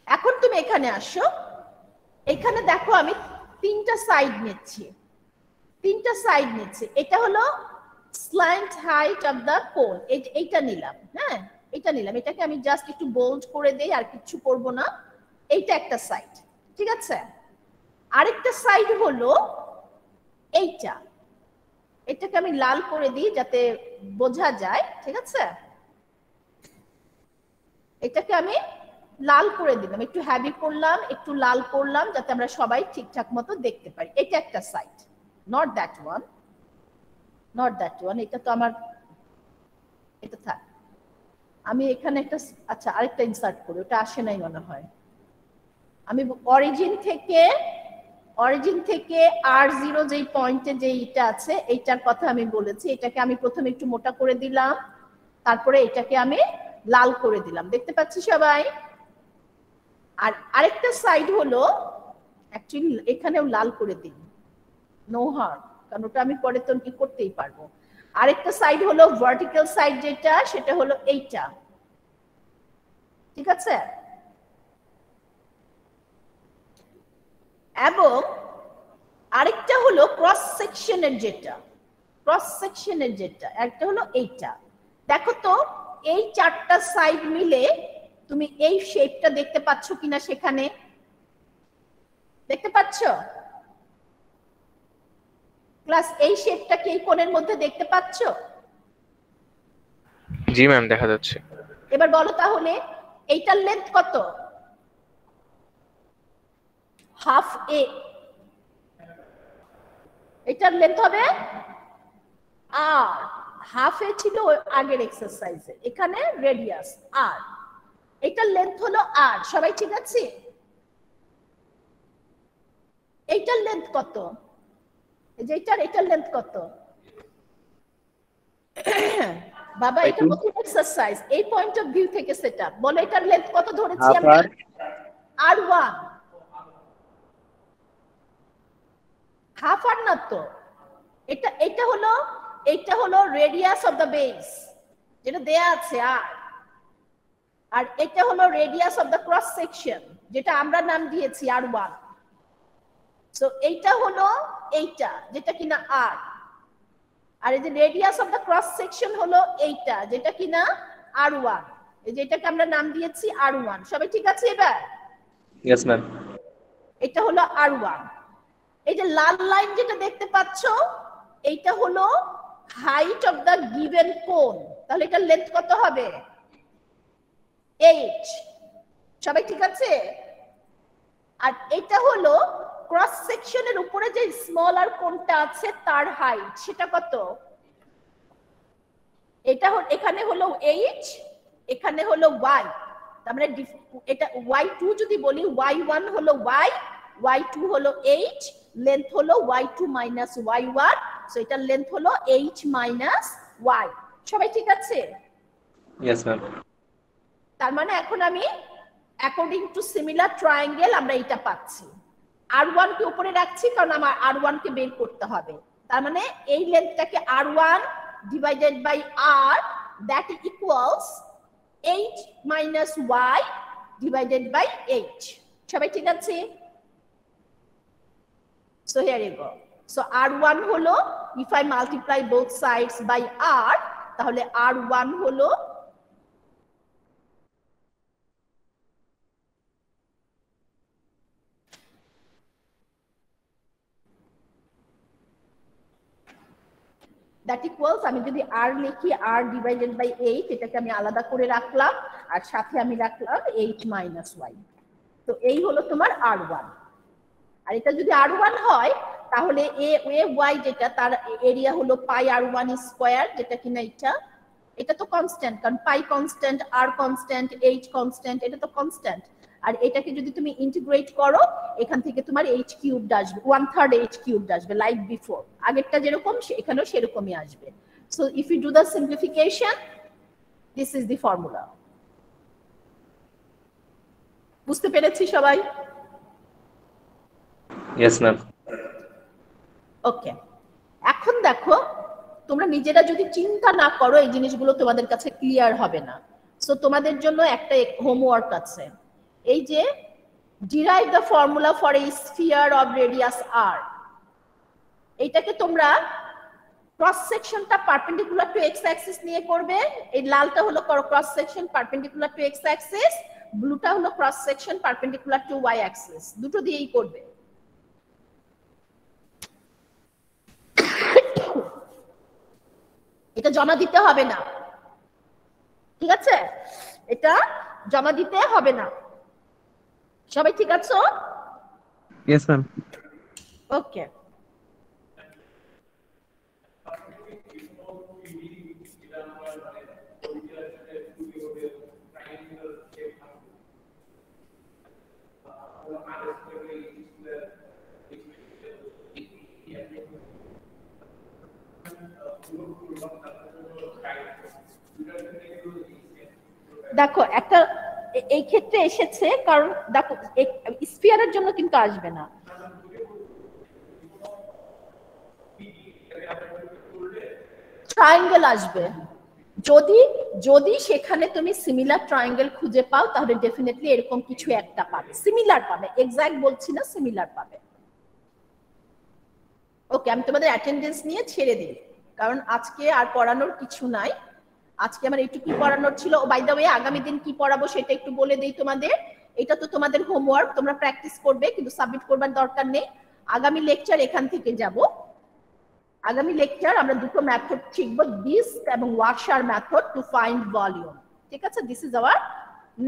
এখন তুমি এখানে আসো, এখানে দেখো আমি তিনটা সাইড নিচ্ছি, এটা হলো স্ল্যান্ট হাইট অফ দা কোন, এইটা নিলাম। হ্যাঁ, এটা নিলাম, এটাকে আমি জাস্ট একটু বোল্ড করে দেই, আর কিছু করব না। এইটা একটা সাইড, ঠিক আছে? আরেকটা সাইড হলো এইটা, এটাকে আমি লাল করে দিই যাতে বোঝা যায়, ঠিক আছে? এটাকে আমি লাল করে দিলাম, একটু হ্যাভি করলাম, একটু লাল করলাম, যাতে আমরা সবাই ঠিকঠাক মতো দেখতে পারি। এটা একটা সাইড, নট দ্যাট ওয়ান, এটা তো আমার, এটা থাক। আমি এখানে একটা, আচ্ছা আরেকটা ইনসার্ট করি, ওটা আসে নাই মনে হয়। আমি অরিজিন থেকে r0 যেই পয়েন্টে যে এটা আছে, এইটার কথা আমি বলেছি। এটাকে আমি প্রথমে একটু মোটা করে দিলাম, তারপরে এটাকে আমি লাল করে দিলাম, দেখতে পাচ্ছি সবাই? আর আরেকটা সাইড হলো, অ্যাকচুয়ালি এখানেও লাল করে দিই, নো হার্ম, কারণ ওটা আমি পরে তো কি করতেই পারবো। আরেকটা সাইড হলো ভার্টিক্যাল সাইড, যেটা সেটা হলো এইটা, ঠিক আছে? এবং আরেকটা হলো ক্রস সেকশনের যেটা, একটা হলো এইটা। দেখো তো এই চারটা সাইড মিলে তুমি এই শেপটা দেখতে পাচ্ছ কিনা? সেখানে দেখতে পাচ্ছ ক্লাস? এই শেপটা কি এই কোণের মধ্যে দেখতে পাচ্ছ? জি ম্যাম, দেখা যাচ্ছে। এবার বলো তাহলে এইটার লেন্থ কত? হাফ এ। এটার লেন্থ হবে আর, হাফ এ ছিল আগের এক্সারসাইজে, এখানে রেডিয়াস আর, এটার লেন্থ হলো আর। সবাই ঠিক আছে? এইটার লেন্থ কত? এই যে এটার লেন্থ কত? বাবা এটা নতুন এক্সারসাইজ, এই পয়েন্ট অফ ভিউ থেকে সেটআপ। বলে এটার লেন্থ কত ধরেছি আমরা? R1। হাফ আর না তো, এটা হলো রেডিয়াস অফ দ্য বেস যেটা দেয়া আছে আর এটা হলো radius of the cross section যেটা আমরা নাম দিয়েছি R1। সো এইটা হলো এইটা যেটা কিনা R, আর এই যে radius of the cross section হলো এইটা যেটা কিনা R1। এই যে এটাকে আমরা নাম দিয়েছি R1। সবাই ঠিক আছে এবার? Yes ma'am. এটা হলো R1। এই যে লাল লাইন যেটা দেখতে পাচ্ছো এইটা হলো হাইট অফ দ্য গিভেন কোন। তাহলে এটার লেন্থ কত হবে? 8। সবাই ঠিক আছে? আর এটা হলো ক্রস সেকশনের উপরে যে স্মলার কোনটা আছে তার হাইট, সেটা কত? এখানে হলো h, এখানে হলো y। তার মানে এটা y2 যদি বলি, y1 হলো y, y2 হলো h, লেন্থ হলো y2 মাইনাস y1। সো এটার লেন্থ হলো h মাইনাস y। সবাই ঠিক আছে? Yes ma'am. তার মানে এখন আমি অ্যাকর্ডিং টু সিমিলার ট্রায়াঙ্গেল আমরা এটা পাচ্ছি। R1 কে উপরে রাখছি কারণ আমার R1 কে বের করতে হবে। তার মানে এই লেন্থটাকে R1 divided by R, that equals h minus y divided by h। সবাই ঠিক আছে? So here you go. So R1 হলো, if I multiply both sides by R, তাহলে R1 হলো that equals, আমি যদি R লিখি R ডিভাইডেড বাই 8, এটাকে আমি আলাদা করে রাখলাম আর সাথে আমি রাখলাম h মাইনাস y। তো এই হলো তোমার R1। আর এটা যদি R1 হয় তাহলে y যেটা তার এরিয়া হলো পাই R1 স্কয়ার, যেটা কিনা এটা তো কনস্ট্যান্ট কারণ pi constant, R constant, h constant, এটা তো কনস্ট্যান্ট। আর এটাকে যদি তুমি ইন্টিগ্রেট করো এখান থেকে তোমার h কিউবড আসবে, 1/3 h কিউবড আসবে লাইক বিফোর। আগেরটা যেরকম এখানেও সেরকমই আসবে। So if you do the simplification, this is the formula. বুঝতে পেরেছি সবাই? Yes ma'am. ওকে, এখন দেখো তোমরা নিজেরা যদি চিন্তা না করো এই জিনিসগুলো তোমাদের কাছে ক্লিয়ার হবে না। সো তোমাদের জন্য একটা হোমওয়ার্ক আছে। এই যে derive the formula for a sphere of radius r, এইটাকে তোমরা ক্রস সেকশনটা পারপেন্ডিকুলার টু x অ্যাক্সিস নিয়ে করবে। এই লালটা হলো cross section perpendicular to x axis, ব্লুটা হলো cross section perpendicular to y axis. দুটো দিয়েই করবে। এটা জমা দিতে হবে না, ঠিক আছে? এটা জমা দিতে হবে না। সবাই ঠিক আছো? Yes ma'am. ওকে, দেখো একটা এই ক্ষেত্রে এসেছে কারণ দেখো স্ফিয়ারের জন্য কিন্তু আসবে না। ট্রায়াঙ্গেল আসবে। যদি সেখানে তুমি সিমিলার ট্রায়াঙ্গেল খুঁজে পাও তাহলে ডেফিনেটলি এরকম কিছু একটা পাবে, সিমিলার পাবে, এক্সাক্ট বলছি না, সিমিলার পাবে। ওকে, আমি তোমাদের অ্যাটেন্ডেন্স নিয়ে ছেড়ে দিই কারণ আজকে আর পড়ানোর কিছু নাই। আজকে আমার এইটুকুই পড়ানোর ছিল। বাই দ্য ওয়ে, আগামী দিন কি পড়াবো সেটা একটু বলে দেই তোমাদের। এটা তো তোমাদের হোমওয়ার্ক, তোমরা প্র্যাকটিস করবে কিন্তু সাবমিট করবার দরকার নেই। আগামী লেকচার এখান থেকে যাব। আগামী লেকচার আমরা দুটো মেথড শিখবো, ডিস্ক এবং washer method to find volume. ঠিক আছে? This is our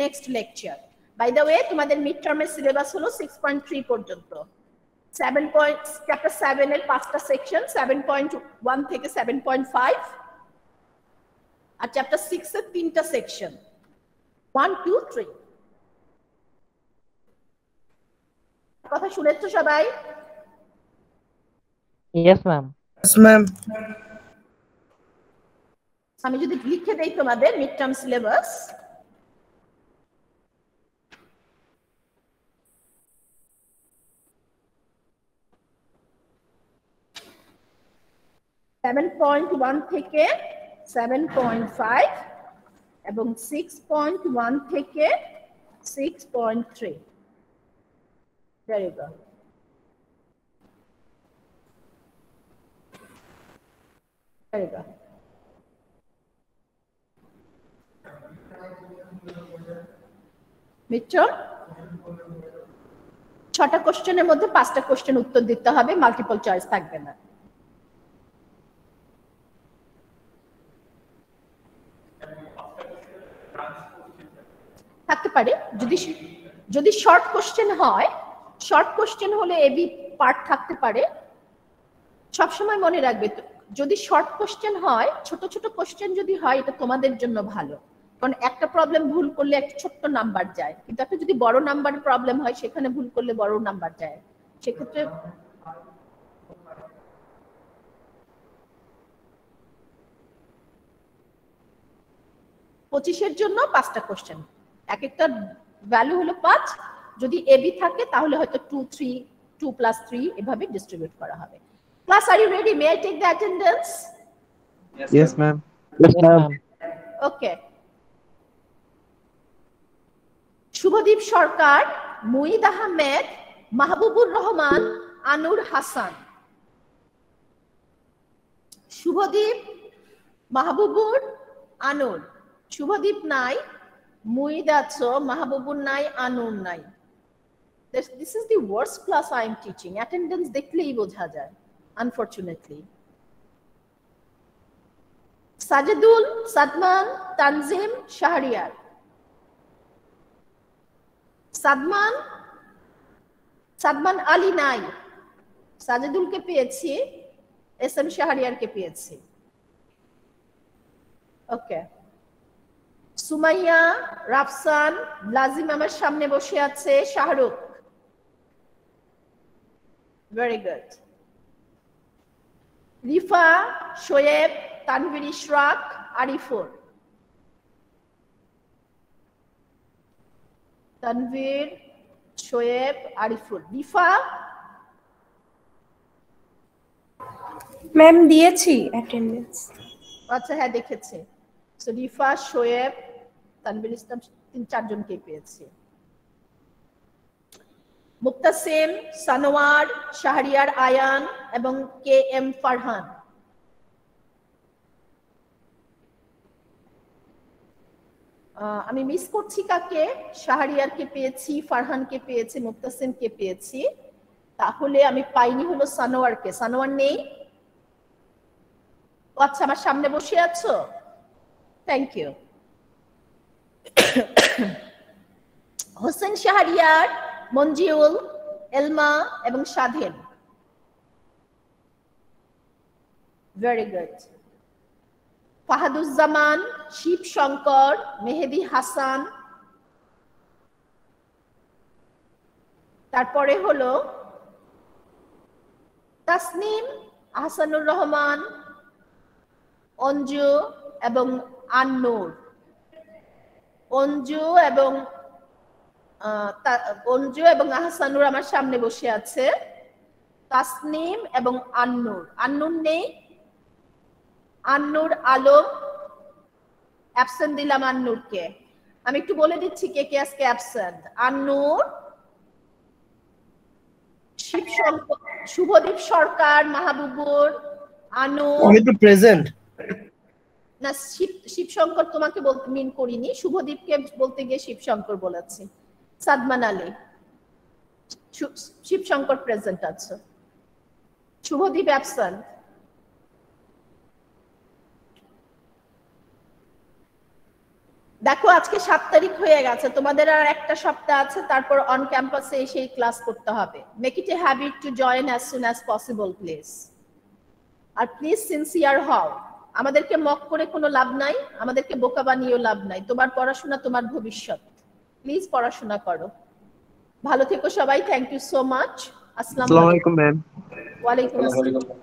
next lecture. By the way, তোমাদের মিড টার্মের সিলেবাস হলো 6.3 পর্যন্ত। 7 চ্যাপ্টার 7 এর 5টা সেকশন, 7.1 থেকে 7.5, আর চ্যাপ্টার 6 এর 3টা সেকশন, 1, 2, 3। কথা শুনেছো সবাই? Yes, ma'am. Yes, ma'am. আমি যদি লিখে দেই তোমাদের মিড টার্ম সিলেবাস, (7.1) থেকে 7.5 এবং 6.1 থেকে 6.3. Very good. Very good. Midterm 6টা কোশ্চেনের মধ্যে 5টা কোশ্চেন উত্তর দিতে হবে, মাল্টিপল চয়েস থাকবে না। থাকতে পারে যদি শর্ট কোশ্চেন হয়, শর্ট কোশ্চেন হলে এবি পার্ট থাকতে পারে। সবসময় মনে রাখবে, যদি শর্ট কোশ্চেন হয়, ছোট ছোট কোশ্চেন যদি হয়, এটা তোমাদের জন্য ভালো, কারণ একটা প্রবলেম ভুল করলে একটা ছোট্ট নাম্বার যায়, কিন্তু একটা যদি বড় নাম্বার প্রবলেম হয়, সেখানে ভুল করলে বড় নাম্বার যায়। সেক্ষেত্রে পঁচিশের জন্য 5টা কোশ্চেন, এক একটা ভ্যালু হলো 5। যদি এবি থাকে তাহলে হয়তো 2, 3, 2 + 3 এভাবে ডিস্ট্রিবিউট করা হবে। Class, are you ready? May I take the attendance? Yes, ma'am. Yes, ma'am. Okay. Subhadip সরকার, মুইদ আহমেদ, মাহবুবুর রহমান, আনুর হাসান। শুভদীপ, মাহবুবুর, আনুর। শুভদীপ নাই, মুইদ আছো, মাহবুবুর নাই, আনুর নাই। This is the worst class I am teaching. Attendance দেখলেই বোঝা যায়, unfortunately. সাজেদুল, সাদমান, তানজিম, শাহরিয়ার। সাদমান আলী নাই, সাজেদুলকে পেয়েছি, এসএম শাহরিয়ারকে পেয়েছি। ওকে। সুমাইয়া, রাফসান, লাজিম আমার সামনে বসে আছে, Shahrukh. Very good. Rifa, Shoaib, Tanvir, Ishraq, Arifur. Tanvir, Shoaib, Arifur. Rifa? Ma'am দিয়েছি অ্যাটেন্ডেন্স। আচ্ছা, হ্যাঁ দেখেছি। সো রিফা, শোয়েব, তানভীর ইসলাম, 3-4 জনকে পেয়েছি। মুক্তাসিম, সানোয়ার, শাহরিয়ার আয়ান এবং কে এম ফারহান। আমি মিস করছি কাকে? শাহরিয়ারকে পেয়েছি, ফারহানকে পেয়েছি, মুক্তাসিমকে পেয়েছি, তাহলে আমি পাইনি হলো সানোয়ারকে। সানোয়ার নেই? আচ্ছা, আমার সামনে বসে আছো, থ্যাংক ইউ। হোসেন, শাহরিয়ার, মঞ্জিউল, এলমা এবং স্বাধীন। Very good. ফাহাদুজ্জামান, শিব শঙ্কর, মেহেদি হাসান, তারপরে হলো তাসনিম, আহসানুর রহমান, অঞ্জু এবং আন্নুর। অঞ্জু এবং আহসানুর আমার সামনে বসে আছে। তাসনিম এবং আন্নুর। আন্নুর নেই? আন্নুর আলম, অ্যাবসেন্ট দিলাম আন্নুরকে। আমি একটু বলে দিচ্ছি কে কে আজকে অ্যাবসেন্ট। আন্নুর, শুভদীপ সরকার, মাহবুবুর, আনুর। আমি তো প্রেজেন্ট না, শিবশঙ্কর তোমাকে বলতে মিন করিনি, শুভদীপকে বলতে গিয়ে শিবশঙ্কর বলেছি। সাদমান আলী, শিবশঙ্কর প্রেজেন্ট আছে, শুভদীপ অ্যাবসেন্ট। দেখো আজকে 7 তারিখ হয়ে গেছে, তোমাদের আর একটা সপ্তাহ আছে, তারপর অন ক্যাম্পাসে এসে ক্লাস করতে হবে। Make it a habit to join as soon as possible please. আর প্লিজ সিনসিয়ার হও, আমাদেরকে মক করে কোনো লাভ নাই, আমাদেরকে বোকা বানিয়েও লাভ নাই। তোমার পড়াশোনা তোমার ভবিষ্যৎ, প্লিজ পড়াশোনা করো। ভালো থেকো সবাই, থ্যাংক ইউ সো মাচ। আসসালামু আলাইকুম ম্যাম। ওয়ালাইকুম আসসালাম।